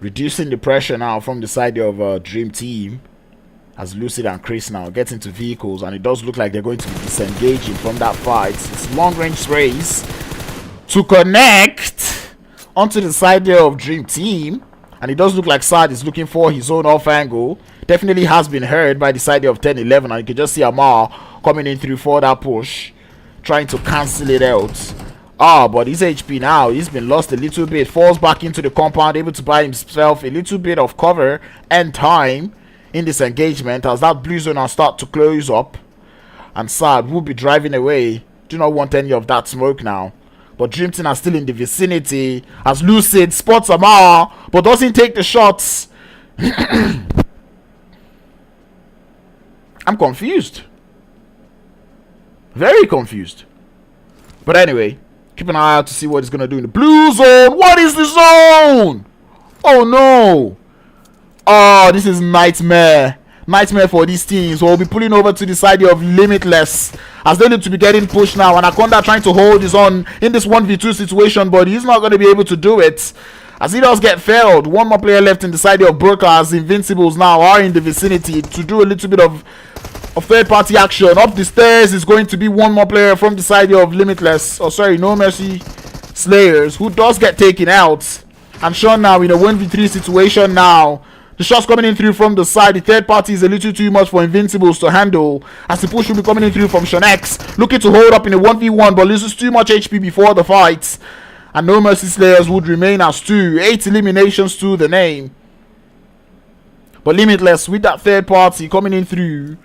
Reducing the pressure now from the side of Dream Team, as Lucid and Chris now get into vehicles, and it does look like they're going to be disengaging from that fight. It's long range race to connect onto the side there of Dream Team, and it does look like Sad is looking for his own off angle. Definitely has been heard by the side of 10-11, and you can just see Amar coming in through for that push, trying to cancel it out. But his HP now, he's been lost a little bit. Falls back into the compound, able to buy himself a little bit of cover and time in this engagement as that blue zone will start to close up. And Sad will be driving away. Do not want any of that smoke now. But Dream Team are still in the vicinity as Lucid spots Amar, but doesn't take the shots. I'm confused. Very confused. But anyway, keep an eye out to see what he's going to do in the blue zone. What is the zone? Oh no. Oh, this is nightmare. Nightmare for these teams. We'll be pulling over to the side of Limitless as they look to be getting pushed now. Anaconda trying to hold his own in this 1v2 situation, but he's not going to be able to do it as he does get failed. One more player left in the side of Broker as Invincibles now are in the vicinity to do a little bit of third party action. Up the stairs is going to be one more player from the side of Limitless, oh sorry, No Mercy Slayers, who does get taken out. And Sean now in a 1v3 situation now. The shots coming in through from the side. The third party is a little too much for Invincibles to handle, as the push will be coming in through from Sean X, looking to hold up in a 1v1 but loses too much HP before the fight. And No Mercy Slayers would remain as 2. 8 eliminations to the name. But Limitless with that third party coming in through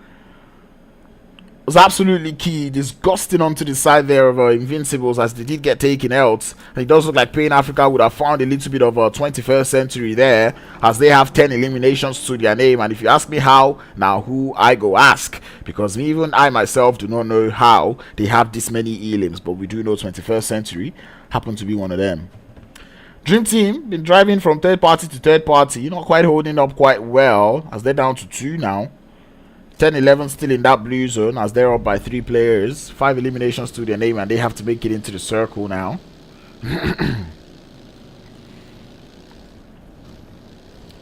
was absolutely key. Disgusting onto the side there of Invincibles as they did get taken out. And it does look like Pain Africa would have found a little bit of 21st Century there, as they have 10 eliminations to their name. And if you ask me how, now who I go ask, because even I myself do not know how they have this many elims, but we do know 21st Century happen to be one of them. Dream Team been driving from third party to third party, not quite holding up quite well as they're down to 2 now. 10-11 still in that blue zone as they're up by 3 players. 5 eliminations to their name, and they have to make it into the circle now.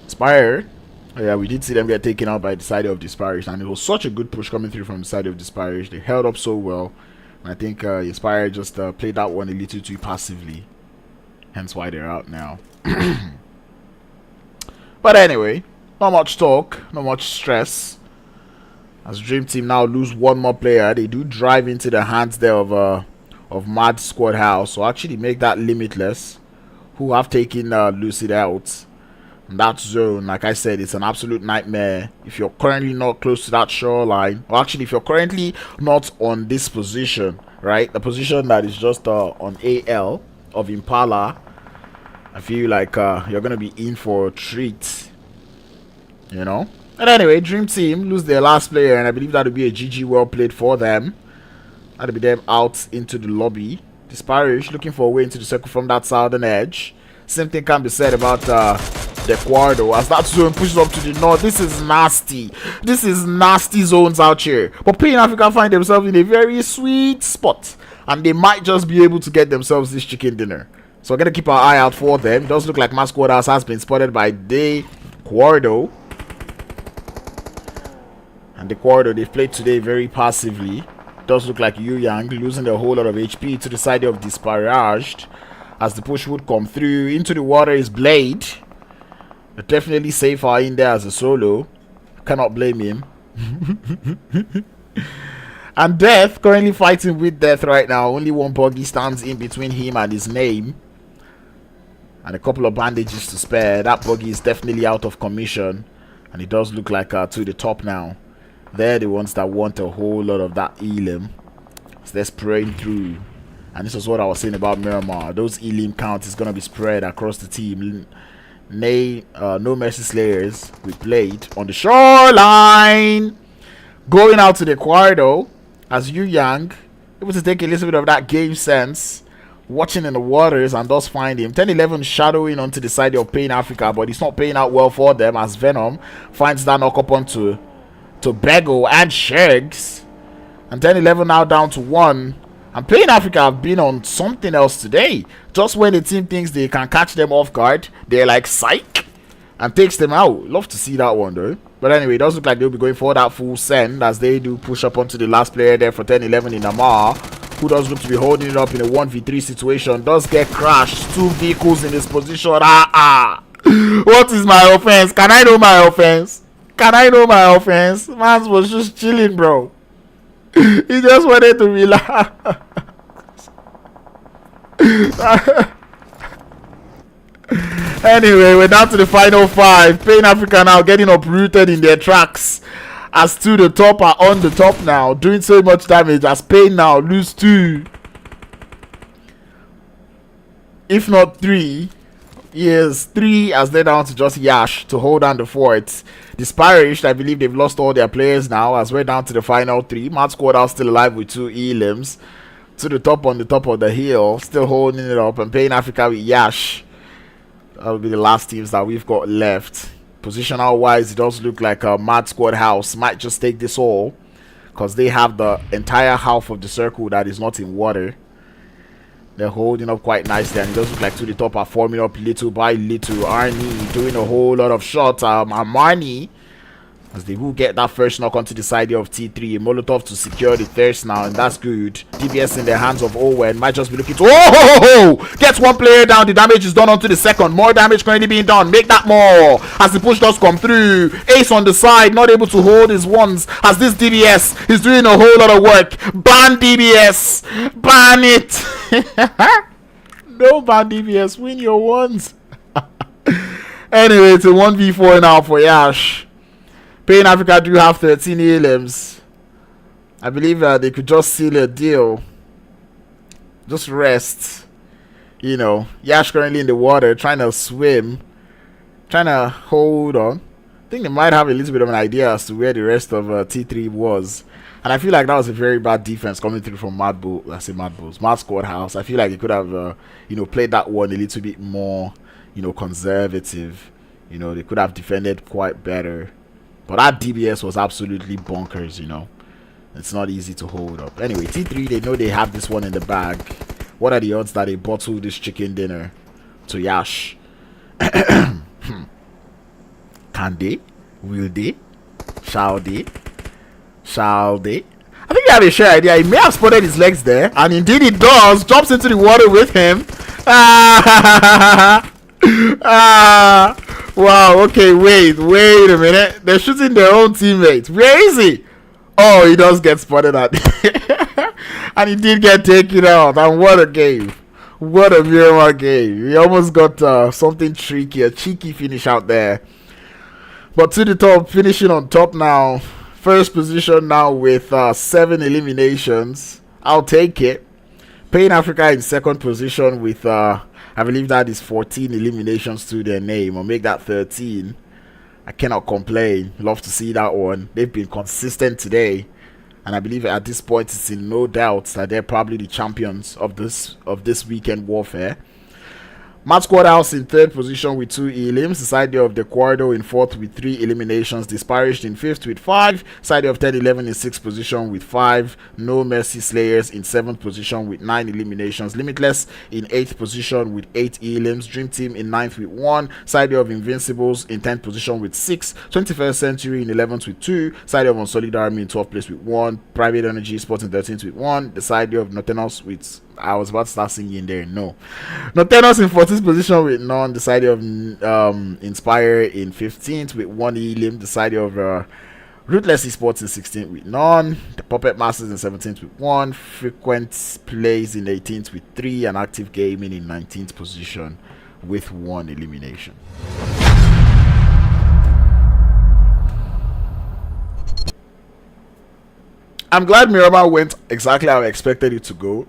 Spire. Oh yeah, we did see them get taken out by the side of Disparaged, and it was such a good push coming through from the side of Disparaged. They held up so well. And I think Inspire just played that one a little too passively. Hence why they're out now. But anyway, not much talk, not much stress. As Dream Team now lose one more player, they do drive into the hands there of Mad Squad House. So actually make that Limitless, who have taken Lucid out. And that zone, like I said, it's an absolute nightmare. If you're currently not close to that shoreline, or actually if you're currently not on this position, right? The position that is just on AL of Impala, I feel like you're going to be in for a treat, you know? And anyway, Dream Team lose their last player, and I believe that would be a GG well played for them. That'll be them out into the lobby. Disparaged looking for a way into the circle from that southern edge. Same thing can be said about the Quardo, as that zone pushes up to the north. This is nasty. This is nasty zones out here. But Pain Africa find themselves in a very sweet spot, and they might just be able to get themselves this chicken dinner. So we're gonna keep our eye out for them. It does look like Squad House has been spotted by the Quardo. And the Quardo, they've played today very passively. It does look like Yu Yang losing a whole lot of HP to the side of Disparaged, as the push would come through. Into the water is Blade. They're definitely safer in there as a solo. Cannot blame him. And Death currently fighting with Death right now. Only one buggy stands in between him and his name, and a couple of bandages to spare. That buggy is definitely out of commission, and it does look like to the top now. They're the ones that want a whole lot of that elim, so they're spraying through. And this is what I was saying about Miramar. Those elim counts is going to be spread across the team. No Mercy Slayers we played on the shoreline. Going out to the Quardo as Yu Yang able to take a little bit of that game sense, watching in the waters, and thus find him. 10-11 shadowing onto the side of Pain Africa, but it's not paying out well for them as Venom finds that knock up onto Bego and Shags. And 10-11 now down to 1. And Pain Africa have been on something else today. Just when the team thinks they can catch them off guard, they're like psych and takes them out. Love to see that one though. But anyway, it does look like they'll be going for that full send as they do push up onto the last player there for 10-11 in Amar, who does look to be holding it up in a 1v3 situation. Does get crashed. 2 vehicles in this position. What is my offense? Can I know my offense? Can I know my offense? Man was just chilling, bro. He just wanted to relax. Anyway, we're down to the final 5. Pain Africa now getting uprooted in their tracks, as to the top are on the top now, doing so much damage as Pain now lose 2, if not 3. Yes, 3, as they're down to just Yash to hold down the fort. Disparaged, I believe they've lost all their players now, as we're down to the final 3. Mad Squad are still alive with 2 elims. To the top, on the top of the hill, still holding it up, and Pain Africa with Yash. That'll be the last teams that we've got left. Positional wise, it does look like Mad Squad House might just take this all, because they have the entire half of the circle that is not in water. They're holding up quite nicely, and it does look like to the top are forming up little by little. Arnie doing a whole lot of shots. Armani, as they will get that first knock onto the side of T3. Molotov to secure the thirst now, and that's good. DBS in the hands of Owen might just be looking to... Oh! Gets one player down. The damage is done onto the second. More damage currently being done. Make that more as the push does come through. Ace on the side, not able to hold his ones, as this DBS is doing a whole lot of work. Ban DBS. Ban it. No ban DBS. Win your ones. Anyway, it's a 1v4 now for Yash. Pain Africa do have 13 elims. I believe they could just seal a deal. Just rest. You know, Yash currently in the water, trying to swim. Trying to hold on. I think they might have a little bit of an idea as to where the rest of T3 was. And I feel like that was a very bad defense coming through from Mad Squad House. I feel like they could have, played that one a little bit more, conservative. They could have defended quite better. But that DBS was absolutely bonkers, It's not easy to hold up. Anyway, T3, they know they have this one in the bag. What are the odds that they bottle this chicken dinner to Yash? Can they? Will they? Shall they? Shall they? I think they have a sure idea. He may have spotted his legs there. And indeed it does. Jumps into the water with him. Wow, okay, wait a minute. They're shooting their own teammates. Where is he? Oh, he does get spotted at. And he did get taken out. And what a game. What a Miramar game. He almost got something tricky, a cheeky finish out there. But to the top, finishing on top now. First position now with 7 eliminations. I'll take it. Pain Africa in second position with I believe that is 14 eliminations to their name, or make that 13. I cannot complain. Love to see that one. They've been consistent today, and I believe at this point it's in no doubt that they're probably the champions of this weekend warfare. Matt Squad House in third position with 2 elims. The side of the Quardo in fourth with 3 eliminations. Disparaged in fifth with 5. Side of 1011 in sixth position with 5. No Mercy Slayers in seventh position with 9 eliminations. Limitless in eighth position with 8 elims. Dream Team in ninth with 1. Side of Invincibles in 10th position with 6. 21st Century in 11th with 2. Side of Unsullied Army in 12th place with 1. Private Energy Esports in 13th with 1. The side of Nortenos with, I was about to start singing there, no. Nortenos in 14th position with none. The side of Inspire in 15th with 1 elim. The side of Ruthless Esports in 16th with none. The Puppet Masters in 17th with 1. Frequent Plays in 18th with 3. And Active Gaming in 19th position with 1 elimination. I'm glad Miramar went exactly how I expected it to go.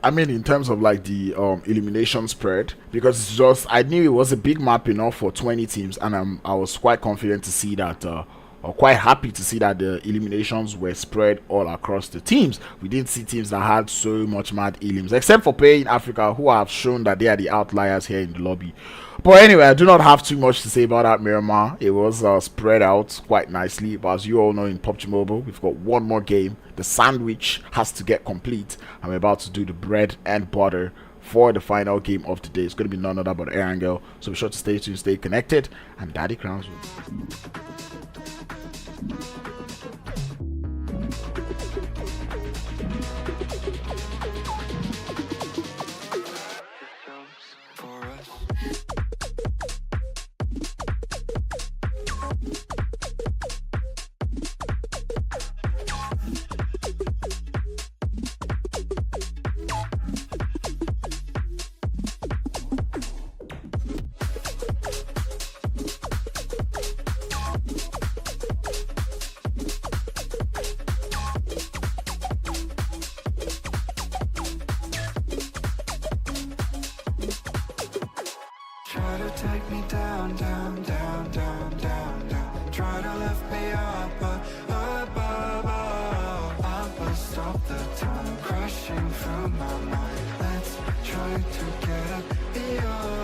I mean, in terms of like the elimination spread, because it's just, I knew it was a big map enough for 20 teams, and I was quite confident to see that, or quite happy to see that the eliminations were spread all across the teams. We didn't see teams that had so much mad elims, except for Pay in Africa, who have shown that they are the outliers here in the lobby. But anyway, I do not have too much to say about that Miramar. It was spread out quite nicely, but as you all know, in PUBG Mobile, we've got one more game. The sandwich has to get complete, and we're about to do the bread and butter for the final game of the day. It's going to be none other but Erangel, so be sure to stay tuned, stay connected, and Daddy Crowns will. Try to take me down, down, down, down, down, down. Try to lift me up, but above. I will stop the time crashing through my mind. Let's try to get up beyond.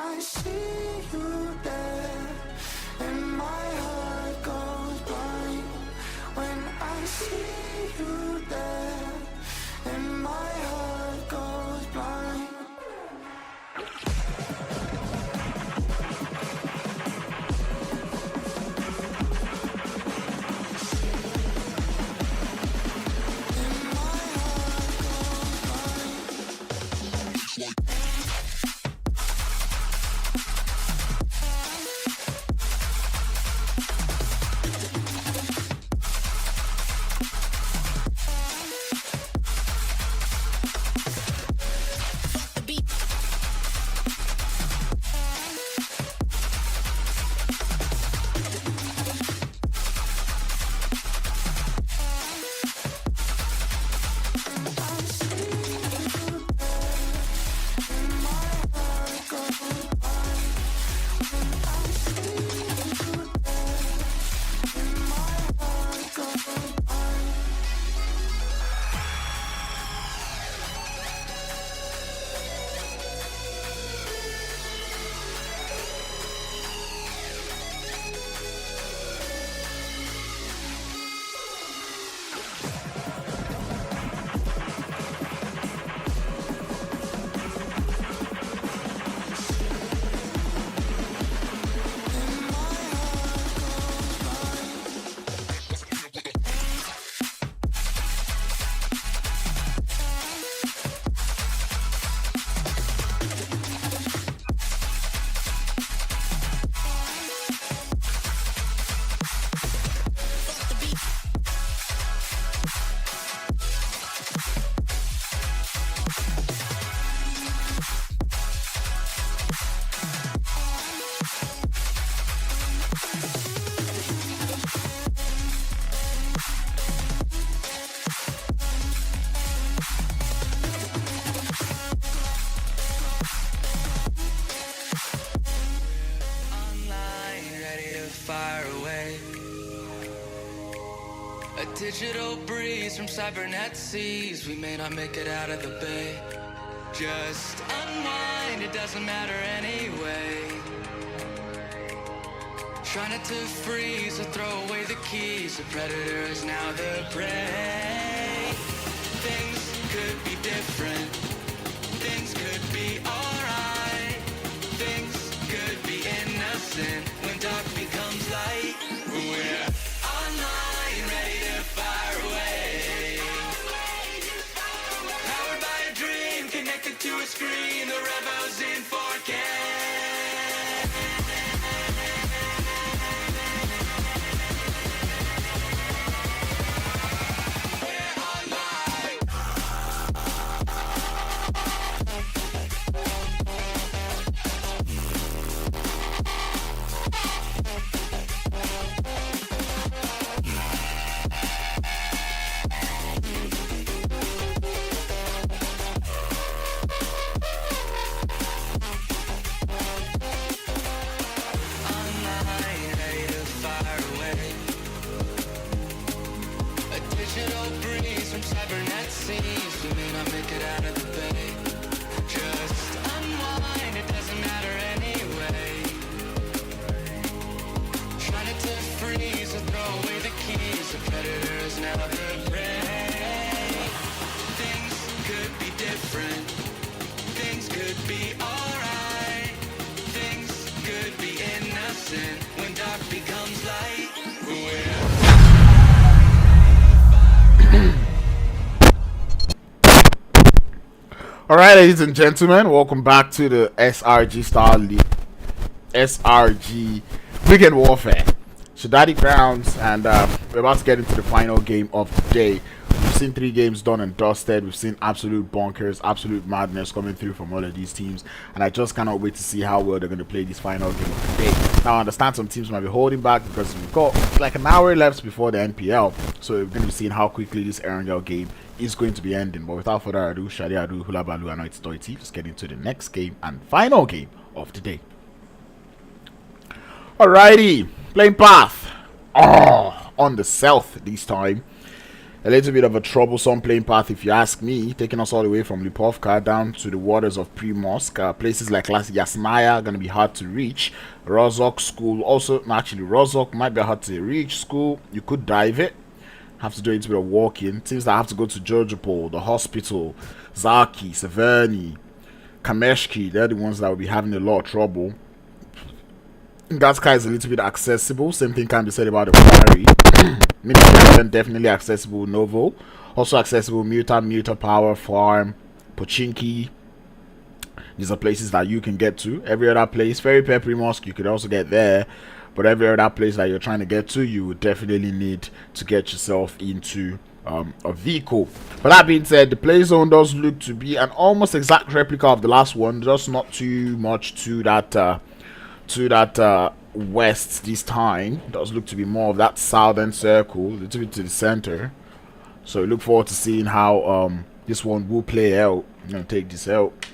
I see you there, and my heart goes blind. When I see you there, and my heart goes blind. A digital breeze from cybernet seas. We may not make it out of the bay. Just unwind, it doesn't matter anyway. Try not to freeze or throw away the keys. The predator is now the prey. Things could be different. Things could be alright. Things could be innocent when dark becomes light. We're online, ready to fire away. Powered by a dream, connected to a screen. The rebels in 4K. Alright, ladies and gentlemen, welcome back to the SRG Star League, SRG Weekend Warfare. So Daddy Grounds, and we're about to get into the final game of the day. We've seen 3 games done and dusted. We've seen absolute bonkers, absolute madness coming through from all of these teams, and I just cannot wait to see how well they're going to play this final game of the day. Now I understand some teams might be holding back because we've got like an hour left before the NPL, so we're going to be seeing how quickly this Erangel game is going to be ending. But without further ado, Shadi Adu, Hula Balu, and it's Doity. Let's get into the next game and final game of the day. Alrighty, playing path. On the south this time. a little bit of a troublesome playing path, if you ask me, taking us all the way from Lipovka down to the waters of Primorsk. Places like Yasnaya are going to be hard to reach. Rozhok School also, actually Rozhok might be hard to reach. School, you could dive it, have to do a little bit of walking. Teams that have to go to Georgopol, the hospital, Zaki, Severny, Kameshki, they're the ones that will be having a lot of trouble. Gatska is a little bit accessible. Same thing can be said about the Quarry. Mid-Island definitely accessible. Novo also accessible. Muta Power Farm, Pochinki. These are places that you can get to. Every other place, Ferry Primorsk, you could also get there. But every other place that you're trying to get to, you would definitely need to get yourself into a vehicle. But that being said, the play zone does look to be an almost exact replica of the last one, just not too much to that west this time. It does look to be more of that southern circle, a little bit to the center. So we look forward to seeing how this one will play out. I'm gonna take this out.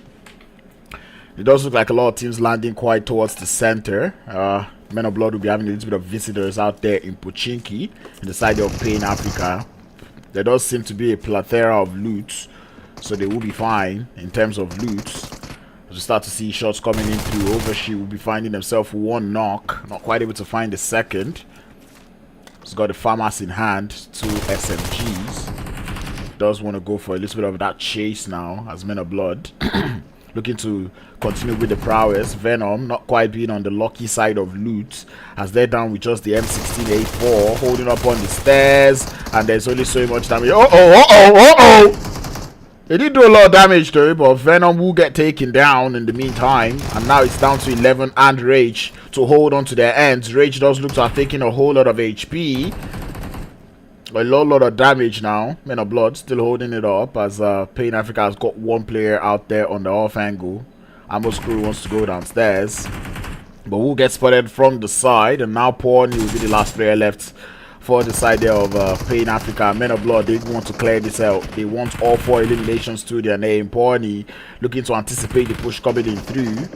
It does look like a lot of teams landing quite towards the center. Men of Blood will be having a little bit of visitors out there in Pochinki, in the side of Pain Africa. There does seem to be a plethora of loot, so they will be fine in terms of loot. As we start to see shots coming in through, Overshe will be finding himself one knock, not quite able to find the second. He's got the farmers in hand, 2 SMGs. Does want to go for a little bit of that chase now as Men of Blood. Looking to continue with the prowess. Venom not quite being on the lucky side of loot, as they're down with just the M16A4 holding up on the stairs, and there's only so much damage. They did do a lot of damage to it, but Venom will get taken down in the meantime, and now it's down to 11 and Rage to hold on to their ends. Rage does look to have taken a whole lot of HP, a lot of damage now. Men of Blood still holding it up, as Pain Africa has got one player out there on the off angle. Amos Crew wants to go downstairs, but will get spotted from the side, and now Porny will be the last player left for the side there of Pain Africa. Men of Blood, they want to clear this out. They want all 4 eliminations to their name. Porny looking to anticipate the push coming in through. I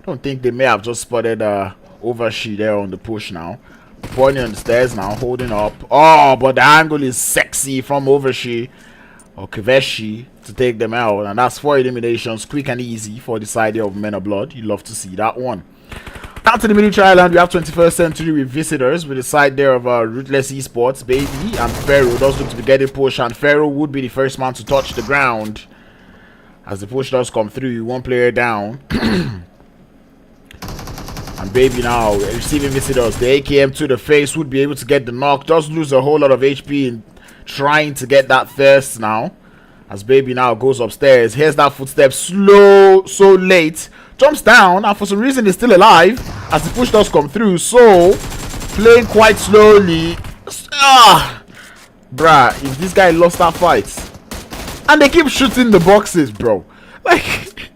don't think they may have just spotted Overshe there on the push now. Porny on the stairs now, holding up. Oh, but the angle is sexy from Overshe or Kveshi to take them out. And that's 4 eliminations, quick and easy for the side there of Men of Blood. You love to see that one. Down to the military island, we have 21st century with visitors with the side there of Ruthless Esports, Baby, and Pharaoh does look to be getting pushed, and Pharaoh would be the first man to touch the ground. As the push does come through, 1 player down. And Baby now receiving visitors. The AKM to the face would be able to get the knock. Does lose a whole lot of HP in trying to get that thirst now. As Baby now goes upstairs. Here's that footstep. Slow, so late. Jumps down, and for some reason is still alive as the push does come through. So, playing quite slowly. Bruh, if this guy lost that fight. And they keep shooting the boxes, bro. Like...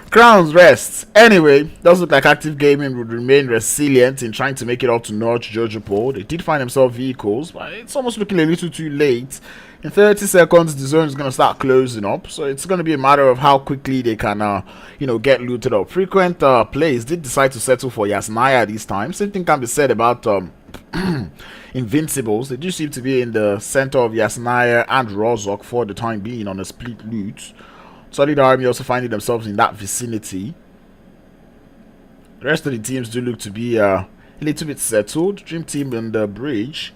Crowns rests. Anyway, does look like Active Gaming would remain resilient in trying to make it up to North Georgiopol. They did find themselves vehicles, but it's almost looking a little too late. In 30 seconds, the zone is going to start closing up, so it's going to be a matter of how quickly they can, get looted up. Frequent plays did decide to settle for Yasnaya this time. Same thing can be said about Invincibles. They do seem to be in the center of Yasnaya and Rozhok for the time being on a split loot. Unsullied Army also finding themselves in that vicinity. The rest of the teams do look to be a little bit settled. Dream Team in the bridge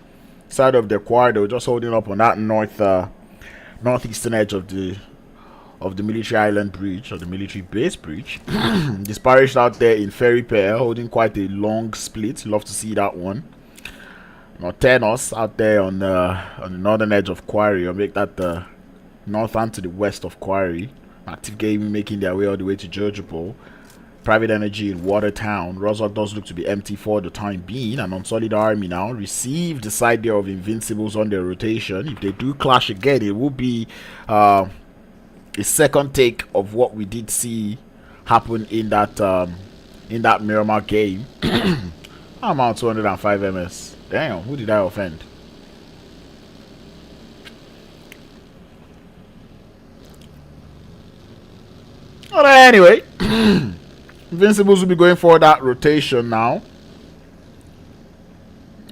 side of the Quardo, just holding up on that northeastern edge of the military island bridge, or the military base bridge. Disparaged out there in Ferry Pair, holding quite a long split. Love to see that one. Nortenos out there on the northern edge of Quarry, or make that the north and to the west of Quarry. Active Gaming making their way all the way to Georgiopol. Private Energy in Watertown. Rozhok does look to be empty for the time being. And Unsullied Army now receive the side there of Invincibles on their rotation. If they do clash again, it will be a second take of what we did see happen in that Miramar game. I'm on 205 MS. Damn, who did I offend? Well, anyway, Invincibles will be going for that rotation now.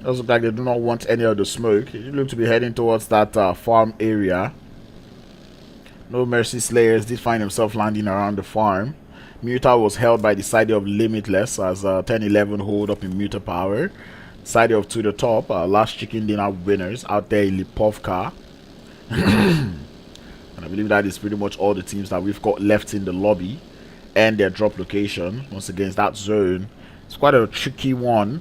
Doesn't look like they do not want any of the smoke. They look to be heading towards that farm area. No Mercy Slayers did find himself landing around the farm. Muta was held by the side of Limitless as 10-11 hold up in Muta power. Side of To The Top, last chicken dinner winners out there in Lipovka. And I believe that is pretty much all the teams that we've got left in the lobby and their drop location. Once again, that zone, it's quite a tricky one.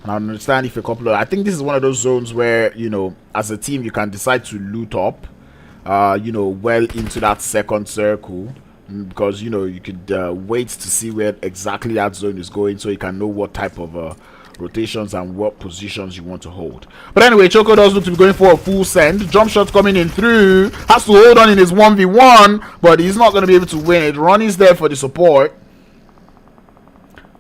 And I understand if a couple of, I think this is one of those zones where, you know, as a team you can decide to loot up, you know, well into that second circle, because, you know, you could wait to see where exactly that zone is going, so you can know what type of rotations and what positions you want to hold. But anyway, Choco does look to be going for a full send. Jump shot coming in through, has to hold on in his 1v1, but he's not going to be able to win it. Ronnie's there for the support.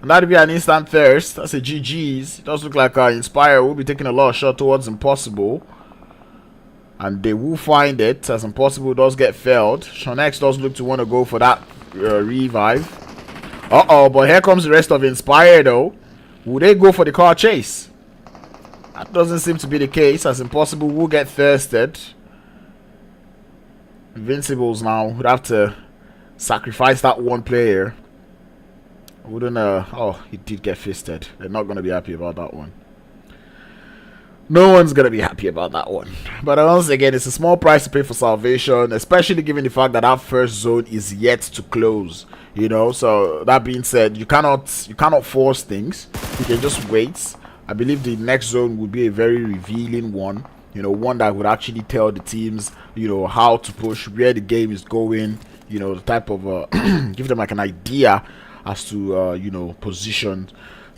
And that'll be an instant thirst. That's a GG's. It does look like Inspire will be taking a lot of shot towards Impossible. And they will find it, as Impossible does get felled. Shonex does look to want to go for that revive. Uh-oh, but here comes the rest of Inspire though. Will they go for the car chase? That doesn't seem to be the case, as Impossible will get thirsted. Invincibles now would have to sacrifice that one player. Wouldn't oh, he did get fisted. They're not going to be happy about that one. No one's going to be happy about that one. But once again, it's a small price to pay for salvation, especially given the fact that our first zone is yet to close, you know. So that being said, you cannot force things. You can just wait. I believe the next zone would be a very revealing one, you know, one that would actually tell the teams, you know, how to push, where the game is going, you know, the type of give them like an idea as to you know, position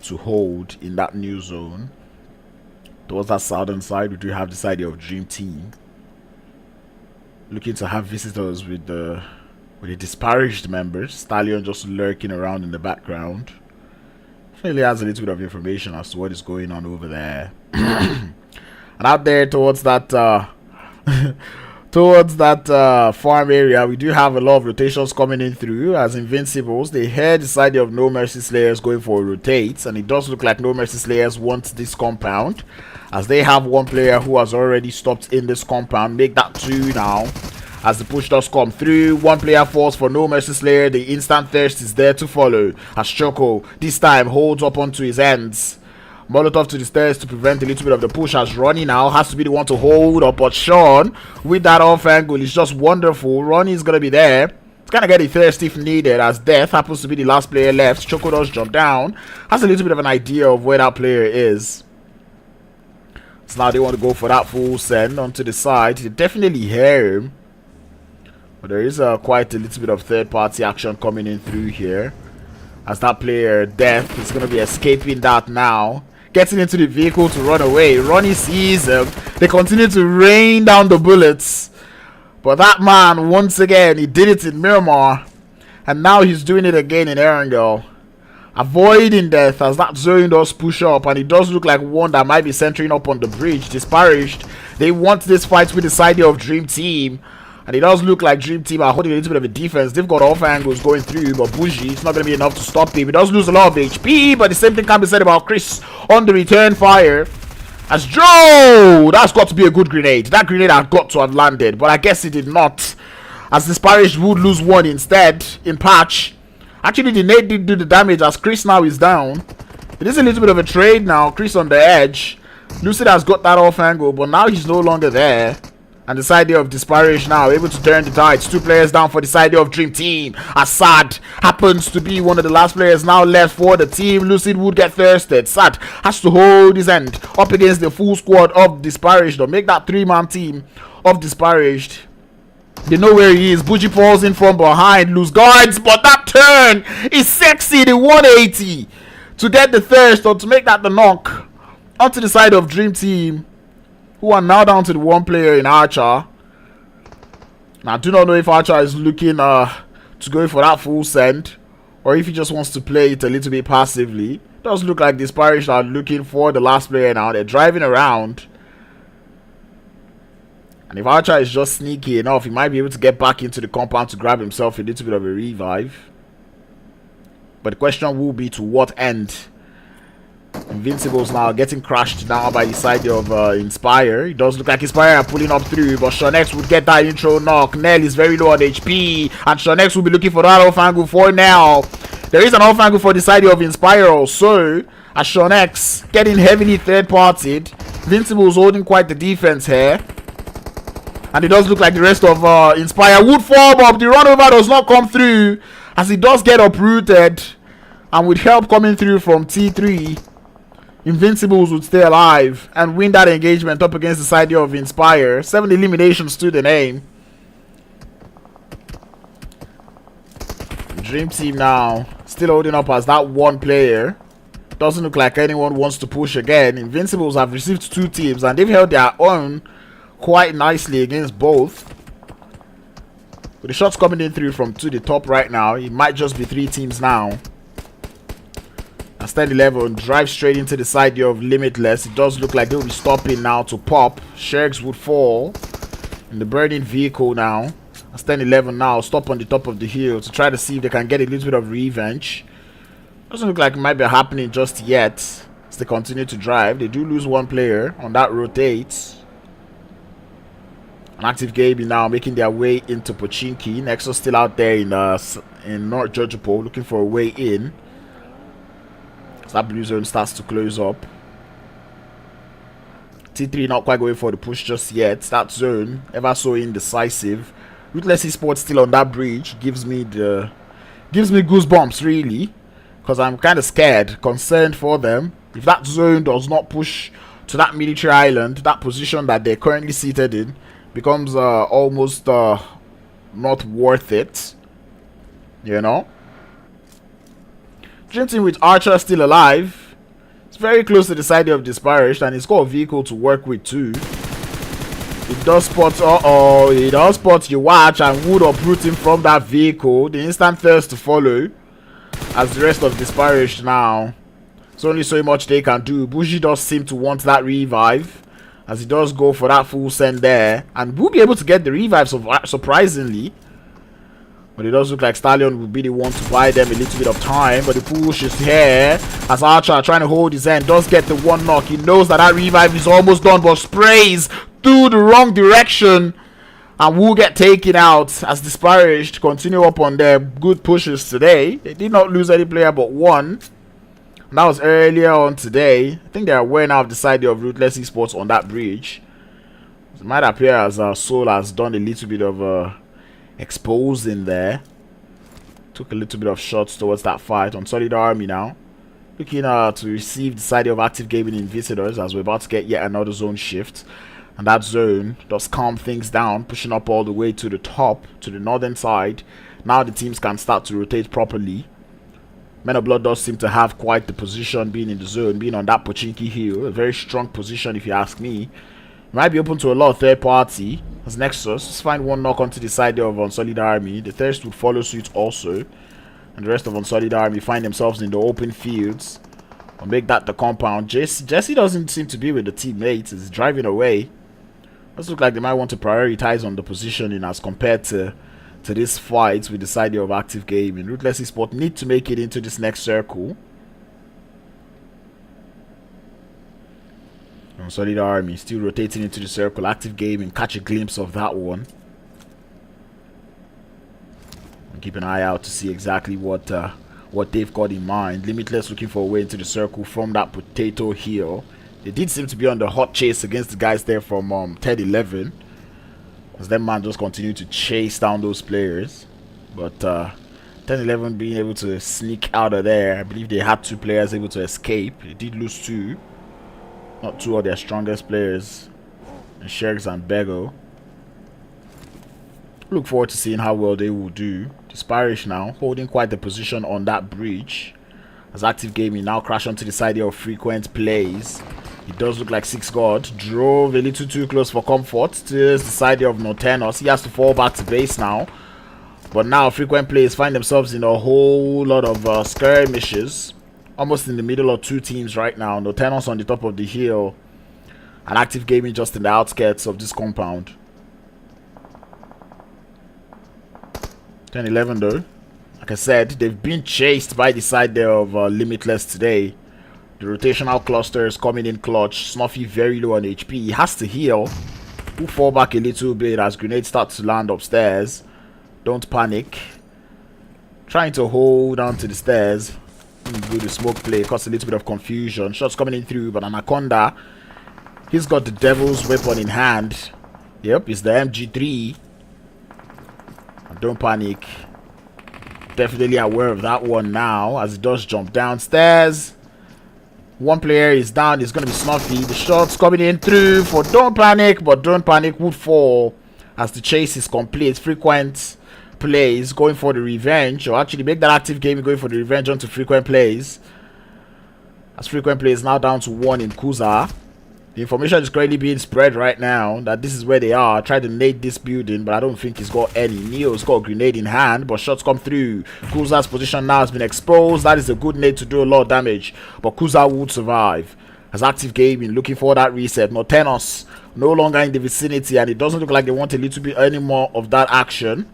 to hold in that new zone. Towards that southern side, we do have this idea of Dream Team looking to have visitors with the disparaged members. Stallion just lurking around in the background. Really has a little bit of information as to what is going on over there. And out there towards that farm area, we do have a lot of rotations coming in through as Invincibles. They head the side of No Mercy Slayers going for rotates, and it does look like No Mercy Slayers want this compound, as they have one player who has already stopped in this compound. Make that 2 now as the push does come through. One player falls for No Mercy Slayer. The instant thirst is there to follow as Choco this time holds up onto his ends. Molotov to the stairs to prevent a little bit of the push, as Ronnie now has to be the one to hold up. But Sean with that off angle is just wonderful. Ronnie's gonna be there. It's gonna get a thirst if needed, as Death happens to be the last player left. Choco does jump down, has a little bit of an idea of where that player is. So now they want to go for that full send onto the side. They definitely hear him, but there is quite a little bit of third party action coming in through here, as that player Death is gonna be escaping that now, getting into the vehicle to run away. Ronnie sees him. They continue to rain down the bullets, but that man, once again, he did it in Miramar, and now he's doing it again in Erangel, avoiding Death as that zone does push up, and it does look like one that might be centering up on the bridge. Disparaged, they want this fight with the side of Dream Team, and it does look like Dream Team are holding a little bit of a defense. They've got off angles going through, but Bougie, it's not going to be enough to stop him. He does lose a lot of HP, but the same thing can be said about Chris on the return fire. As Joe, that's got to be a good grenade. That grenade had got to have landed, but I guess it did not, as Disparaged would lose one instead in patch. Actually, the nade did do the damage, as Chris now is down. It is a little bit of a trade now. Chris on the edge. Lucid has got that off angle, but now he's no longer there. And the side of Disparaged now able to turn the tides. 2 players down for the side of Dream Team. Assad happens to be one of the last players now left for the team. Lucid would get thirsted. Sad has to hold his end up against the full squad of Disparaged, or make that 3-man team of Disparaged. They know where he is. Bougie falls in from behind, lose guards, but that turn is sexy. The 180 to get the thirst, or to make that the knock onto the side of Dream Team, who are now down to the 1 player in Archer. Now, I do not know if Archer is looking to go for that full send, or if he just wants to play it a little bit passively. It does look like Disparaged are looking for the last player now. They're driving around, and if Archer is just sneaky enough, he might be able to get back into the compound to grab himself a little bit of a revive. But the question will be, to what end? Invincibles now getting crashed now by the side of Inspire. It does look like Inspire are pulling up through, but Shonex would get that intro knock. Nell is very low on HP, and Shonex will be looking for that off angle for now. There is an off angle for the side of Inspire also, as Shonex getting heavily third-partied. Invincibles holding quite the defense here. And it does look like the rest of Inspire would fall, but the run over does not come through, as it does get uprooted. And with help coming through from T3, Invincibles would stay alive and win that engagement up against the side of Inspire. 7 eliminations to the name. Dream Team now still holding up as that one player. Doesn't look like anyone wants to push again. Invincibles have received 2 teams and they've held their own quite nicely against both. With the shots coming in through from to the top right now, it might just be 3 teams now. As 10-11 drive straight into the side of Limitless. It does look like they'll be stopping now to pop. Shergs would fall in the burning vehicle now. As 10-11 now stop on the top of the hill to try to see if they can get a little bit of revenge. Doesn't look like it might be happening just yet as they continue to drive. They do lose 1 player on that rotate. An Active Gaming now making their way into Pochinki. Nexus still out there in North Jojopo looking for a way in. That blue zone starts to close up. T3 not quite going for the push just yet. That zone ever so indecisive. Ruthless Esports still on that bridge gives me goosebumps really, because I'm kind of scared, concerned for them. If that zone does not push to that military island, that position that they're currently seated in becomes almost not worth it, you know. Dream Team with Archer still alive. It's very close to the side of Disparaged, and it's got a vehicle to work with too. It does spot, it does spot you watch and would uproot him from that vehicle. The instant thirst to follow, as the rest of Disparaged now. There's only so much they can do. Bougie does seem to want that revive, as he does go for that full send there, and will be able to get the revive surprisingly. But it does look like Stallion will be the one to buy them a little bit of time. But the push is here as Archer trying to hold his end. Does get the 1 knock. He knows that that revive is almost done, but sprays through the wrong direction and will get taken out as Disparaged continue up on their good pushes today. They did not lose any player but 1. And that was earlier on today. I think they are aware now of the side of Ruthless Esports on that bridge. It might appear as Soul has done a little bit of exposing there. Took a little bit of shots towards that fight. Unsullied Army now looking to receive the side of Active Gaming in visitors, as we're about to get yet another zone shift, and that zone does calm things down, pushing up all the way to the top, to the northern side. Now the teams can start to rotate properly. Men of Blood does seem to have quite the position, being in the zone, being on that Pochinki hill. A very strong position if you ask me. Might be open to a lot of third party. As Nexus, just find 1 knock onto the side of Unsullied Army. The Thirst would follow suit also. And the rest of Unsullied Army find themselves in the open fields. Or make that the compound. Jesse doesn't seem to be with the teammates. He's driving away. Does look like they might want to prioritize on the positioning as compared to this fight with the side of Active Gaming. Ruthless Esports need to make it into this next circle. Unsullied Army still rotating into the circle. Active Gaming catch a glimpse of that one. And keep an eye out to see exactly what they've got in mind. Limitless looking for a way into the circle from that potato hill. They did seem to be on the hot chase against the guys there from 10-11. As that man just continued to chase down those players. But 10-11 being able to sneak out of there. I believe they had 2 players able to escape. They did lose 2. Not 2 of their strongest players, and Shergs and Bego. Look forward to seeing how well they will do. Disparaged now holding quite the position on that bridge, as Active Gaming now crash onto the side of frequent plays. It does look like 6 God drove a little too close for comfort to the side of Nortenos. He has to fall back to base now, but now frequent plays find themselves in a whole lot of skirmishes. Almost in the middle of 2 teams right now. Nortenos on the top of the hill, and Active Gaming just in the outskirts of this compound. 10-11 though. Like I said, they've been chased by the side there of Limitless today. The rotational clusters coming in clutch. Snuffy very low on HP. He has to heal. We'll fall back a little bit as grenades start to land upstairs. Don't panic. Trying to hold on to the stairs. Good smoke play. Cause a little bit of confusion. Shots coming in through, but Anaconda, he's got the devil's weapon in hand. Yep, it's the MG3. Don't panic. Definitely aware of that one now as it does jump downstairs. One player is down. It's going to be Snuffy. The shots coming in through for Don't Panic, but Don't Panic would fall as the chase is complete. Frequent plays going for the revenge, or actually make that active game going for the revenge onto frequent plays. As frequent plays now down to 1 in Kuza. The information is currently being spread right now that this is where they are. Try to nade this building, but I don't think he's got any. Neo's got a grenade in hand, but shots come through. Kuza's position now has been exposed. That is a good nade to do a lot of damage, but Kuza would survive. As active gaming looking for that reset. Nortenos no longer in the vicinity, and it doesn't look like they want a little bit any more of that action.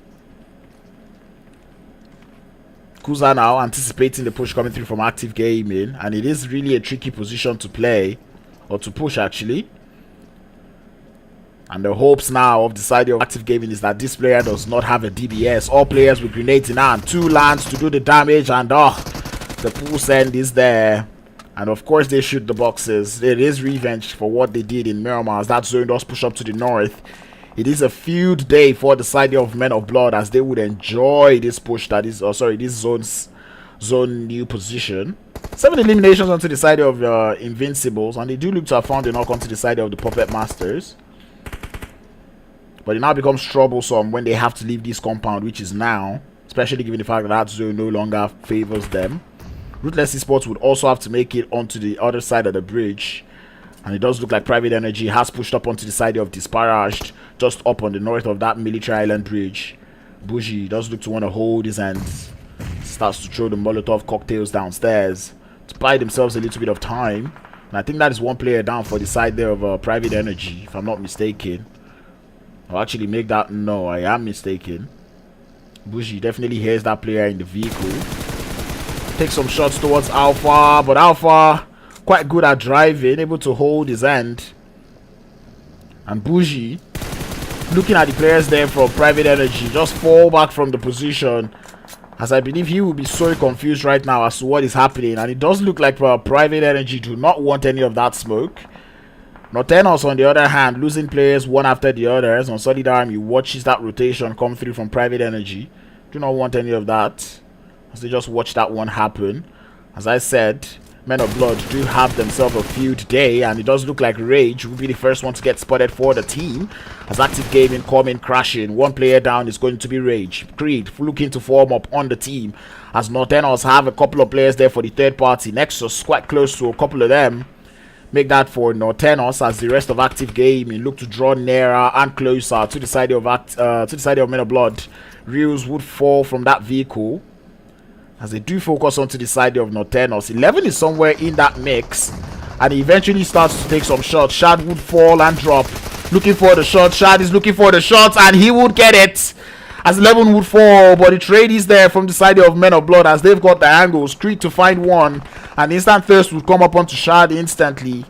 Kuza now anticipating the push coming through from active gaming, and it is really a tricky position to play. Or to push actually. And the hopes now of the side of active gaming is that this player does not have a DBS. All players with grenades in hand. 2 lands to do the damage, and the pool send is there. And of course they shoot the boxes. It is revenge for what they did in Miramar. As that zone does push up to the north. It is a field day for the side of Men of Blood, as they would enjoy this push that is, this zone new position. 7 eliminations onto the side of Invincibles, and they do look to have found a knock onto the side of the Puppet Masters. But it now becomes troublesome when they have to leave this compound, which is now, especially given the fact that that zone no longer favors them. Ruthless Esports would also have to make it onto the other side of the bridge. And it does look like Private Energy has pushed up onto the side of Disparaged, just up on the north of that military island bridge. Bougie does look to want to hold his hands. Starts to throw the Molotov cocktails downstairs to buy themselves a little bit of time. And I think that is 1 player down for the side there of Private Energy, if I'm not mistaken. I'll actually make that. No, I am mistaken. Bougie definitely hears that player in the vehicle. Takes some shots towards Alpha, but Alpha quite good at driving, able to hold his end. And Bougie, looking at the players there from Private Energy, just fall back from the position. As I believe he will be so confused right now as to what is happening. And it does look like Private Energy do not want any of that smoke. Nortenos, on the other hand, losing players one after the others. Unsullied Army watches that rotation come through from Private Energy. Do not want any of that, as they just watch that one happen. As I said, Men of Blood do have themselves a field day, and it does look like Rage will be the first one to get spotted for the team. As active gaming coming crashing, 1 player down is going to be Rage. Creed looking to form up on the team, as Nortenos have a couple of players there for the third party. Nexus quite close to a couple of them. Make that for Nortenos, as the rest of active gaming look to draw nearer and closer to the side of Men of Blood. Reels would fall from that vehicle, as they do focus onto the side of Nortenos. 11 is somewhere in that mix, and he eventually starts to take some shots. Shad would fall and drop, looking for the shot. Shad is looking for the shots, and he would get it, as 11 would fall. But the trade is there from the side of Men of Blood, as they've got the angles. Creed to find one, and instant thirst would come up onto Shad instantly,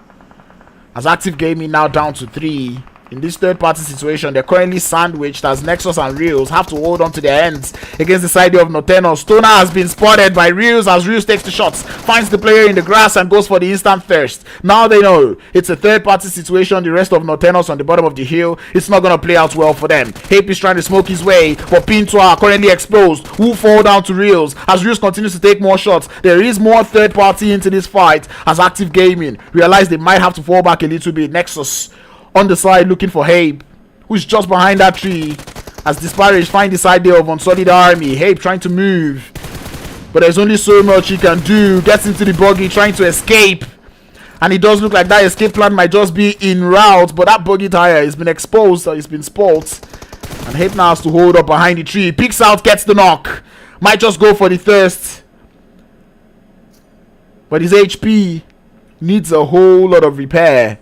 as active gaming now down to 3. In this third party situation, they're currently sandwiched, as Nexus and Reels have to hold on to their ends against the side of Nortenos. Stoner has been spotted by Reels, as Reels takes the shots, finds the player in the grass, and goes for the instant thirst. Now they know it's a third party situation. The rest of Nortenos on the bottom of the hill, it's not going to play out well for them. Hape is trying to smoke his way, but Pinto are currently exposed. Who fall down to Reels as Reels continues to take more shots. There is more third party into this fight, as active gaming realize they might have to fall back a little bit. Nexus on the side looking for Hape, who's just behind that tree, as Disparaged find this idea of Unsullied Army. Hape trying to move, but there's only so much he can do. Gets into the buggy trying to escape, and it does look like that escape plan might just be in route, but that buggy tire has been exposed, so it's been spoilt, and Hape now has to hold up behind the tree. Peeks out, gets the knock, might just go for the thirst, but his HP needs a whole lot of repair.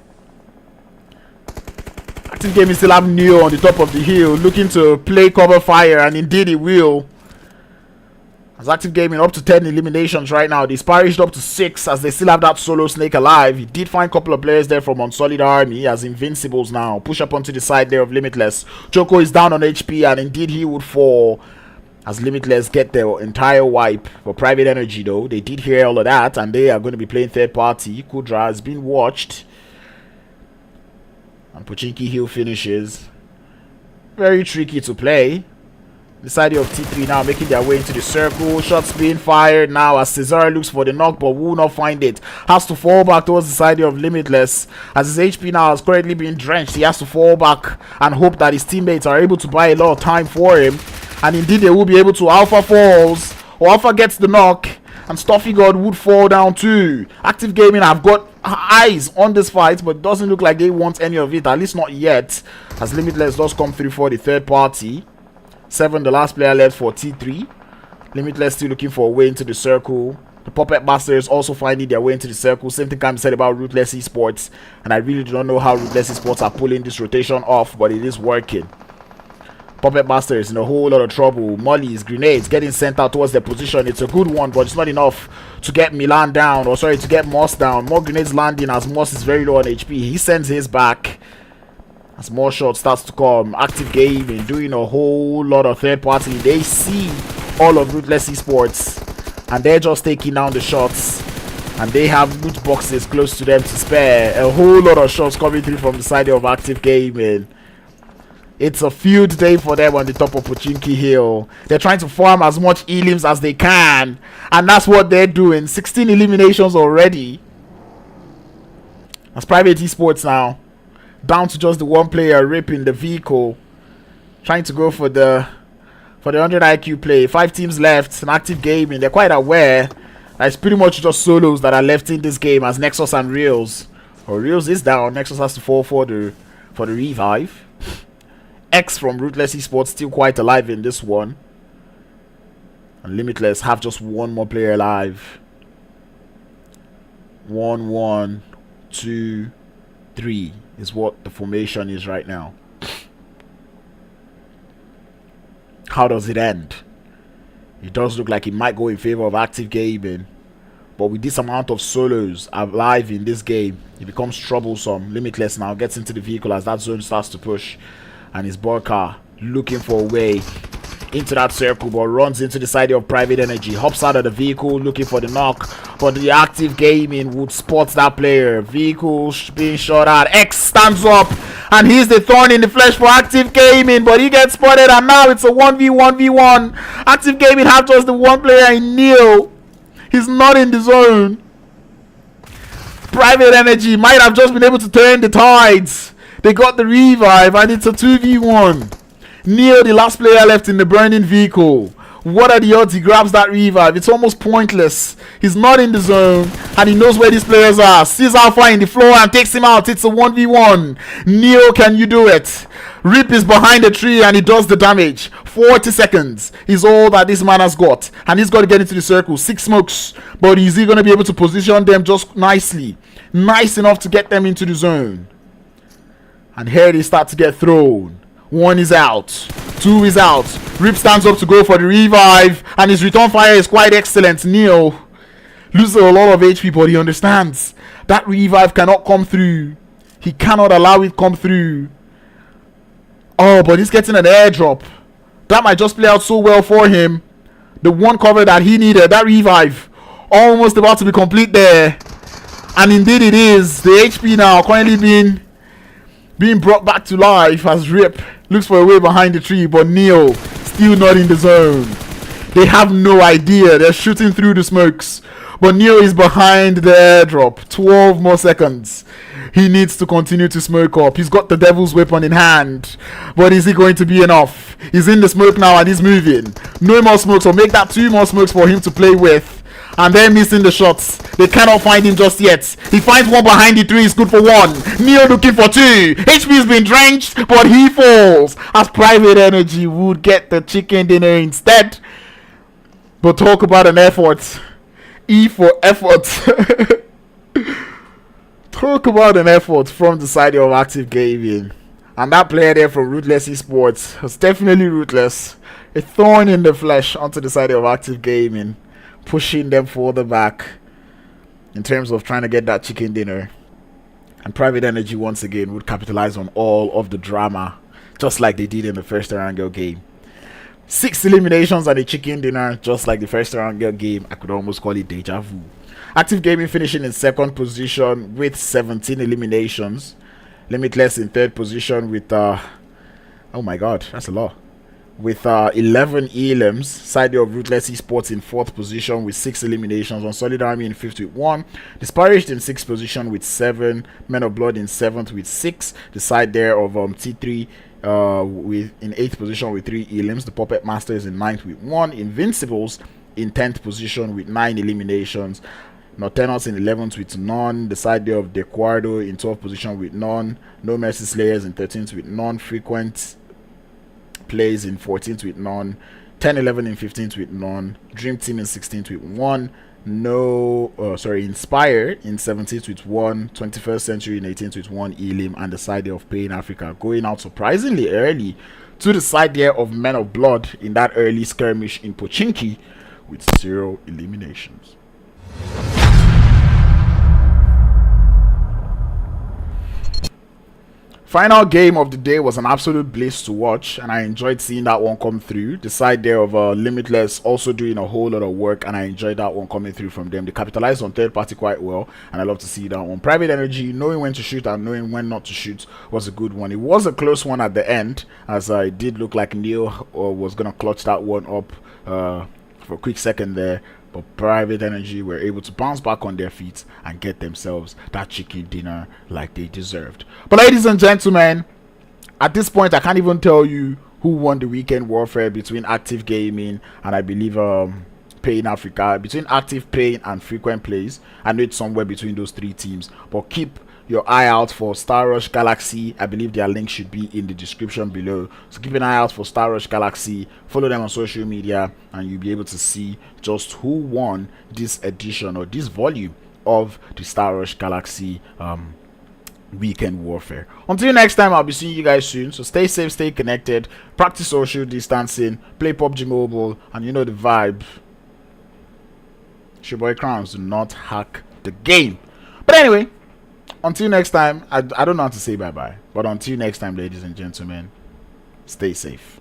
Active gaming still have Neo on the top of the hill, looking to play cover fire, and indeed he will. As Active Gaming up to 10 eliminations right now. Disparaged up to 6 as they still have that solo snake alive. He did find a couple of players there from Unsullied Army as Invincibles now. Push up onto the side there of Limitless. Choco is down on HP and indeed he would fall as Limitless get their entire wipe. For Private Energy though, they did hear all of that and they are going to be playing third party. Kudra has been watched. And Pochinki Hill finishes. Very tricky to play. The side of T3 now making their way into the circle. Shots being fired now as Cesar looks for the knock but will not find it. Has to fall back towards the side of Limitless. As his HP now has currently been drenched, he has to fall back and hope that his teammates are able to buy a lot of time for him. And indeed they will be able to. Alpha falls. Or Alpha gets the knock. And Stuffy God would fall down too. Active Gaming have got eyes on this fight, but it doesn't look like they want any of it, at least not yet. As Limitless does come through for the third party. 7, the last player left for T3. Limitless still looking for a way into the circle. The Puppet Masters also finding their way into the circle. Same thing can be said about Ruthless Esports. And I really do not know how Ruthless Esports are pulling this rotation off, but it is working. Puppet Masters in a whole lot of trouble. Mollies, grenades getting sent out towards their position. It's a good one, but it's not enough to get Milan down. Or sorry, to get Moss down. More grenades landing as Moss is very low on HP. He sends his back. As more shots starts to come. Active Gaming doing a whole lot of third party. They see all of Ruthless Esports and they're just taking down the shots. And they have loot boxes close to them to spare. A whole lot of shots coming through from the side of Active Gaming. It's a field day for them on the top of Pochinki Hill. They're trying to farm as much elims as they can. And that's what they're doing. 16 eliminations already. As Private Esports now. Down to just the one player ripping the vehicle. Trying to go for the 100 IQ play. 5 teams left. An Active Gaming. They're quite aware that it's pretty much just solos that are left in this game as Nexus and Reels. Or Reels is down. Nexus has to fall for the revive. X from Ruthless Esports still quite alive in this one. And Limitless have just one more player alive. 1, 1, 2, 3 is what the formation is right now. How does it end? It does look like it might go in favor of Active Gaming. But with this amount of solos alive in this game, it becomes troublesome. Limitless now gets into the vehicle as that zone starts to push. And his Borka looking for a way into that circle, but runs into the side of Private Energy. Hops out of the vehicle looking for the knock. But the Active Gaming would spot that player. Vehicle being shot at. X stands up. And he's the thorn in the flesh for Active Gaming. But he gets spotted. And now it's a 1v1v1. Active Gaming have just the one player in Neo. He's not in the zone. Private Energy might have just been able to turn the tides. They got the revive and it's a 2v1. Neo, the last player left in the burning vehicle. What are the odds he grabs that revive? It's almost pointless. He's not in the zone and he knows where these players are. Sees Alpha in the floor and takes him out. It's a 1v1. Neo, can you do it? Rip is behind the tree and he does the damage. 40 seconds is all that this man has got. And he's got to get into the circle. 6 smokes. But is he going to be able to position them just nicely? Nice enough to get them into the zone. And here they start to get thrown. 1 is out. 2 is out. Rip stands up to go for the revive. And his return fire is quite excellent. Neo loses a lot of HP, but he understands. That revive cannot come through. He cannot allow it come through. Oh, but he's getting an airdrop. That might just play out so well for him. The one cover that he needed. That revive. Almost about to be complete there. And indeed it is. The HP now currently being brought back to life as Rip looks for a way behind the tree, but Neo still not in the zone. They have no idea. They're shooting through the smokes, but Neo is behind the airdrop. 12 more seconds. He needs to continue to smoke up. He's got the devil's weapon in hand, but is it going to be enough? He's in the smoke now and he's moving. No more smokes, so make that 2 more smokes for him to play with. And they're missing the shots. They cannot find him just yet. He finds one behind the 3. It's good for 1. Neo looking for 2. HP's been drenched, but he falls. As Private Energy would get the chicken dinner instead. But talk about an effort. E for effort. Talk about an effort from the side of Active Gaming. And that player there from Ruthless Esports was definitely ruthless. A thorn in the flesh onto the side of Active Gaming, pushing them further back in terms of trying to get that chicken dinner. And Private Energy once again would capitalize on all of the drama, just like they did in the first Erangel game. 6 eliminations and a chicken dinner, just like the first Erangel game. I could almost call it deja vu. Active Gaming finishing in 2nd position with 17 eliminations. Limitless in 3rd position with oh my god, that's a lot. With 11 elims. Side of Ruthless Esports in 4th position with 6 eliminations. Unsullied Army in 5th with 1. Disparaged in 6th position with 7. Men of Blood in 7th with 6. The side there of T3 with in 8th position with 3 elims. The Puppet Masters in 9th with 1. Invincibles in 10th position with 9 eliminations. Nortenos in 11th with none. The side there of the Quardo in 12th position with none. No Mercy Slayers in 13th with none. Frequent Plays in 14th with none. 10-11 in 15th with none. Dream Team in 16th with 1. Inspire in 17th with 1. 21st Century in 18th with 1 elim. And the side there of Pain Africa going out surprisingly early to the side there of Men of Blood in that early skirmish in Pochinki with 0 eliminations. Final game of the day was an absolute bliss to watch, and I enjoyed seeing that one come through. The side there of Limitless also doing a whole lot of work, and I enjoyed that one coming through from them. They capitalized on third party quite well, and I love to see that one. Private Energy, knowing when to shoot and knowing when not to shoot, was a good one. It was a close one at the end, as it did look like Neil was going to clutch that one up for a quick second there. But Private Energy were able to bounce back on their feet and get themselves that chicken dinner like they deserved. But ladies and gentlemen, at this point I can't even tell you who won the weekend warfare between Active Gaming and I believe Pain Africa. Between Active, Pain and Frequent Plays. I know it's somewhere between those 3 teams. But keep your eye out for Star Rush Galaxy. I believe their link should be in the description below, so keep an eye out for Star Rush Galaxy. Follow them on social media and you'll be able to see just who won this edition or this volume of the Star Rush Galaxy weekend warfare. Until next time, I'll be seeing you guys soon, so stay safe, stay connected, practice social distancing, play PUBG Mobile, and you know the vibe. It's your boy Crowns. Do not hack the game. But anyway, until next time, I don't know how to say bye-bye. But until next time, ladies and gentlemen, stay safe.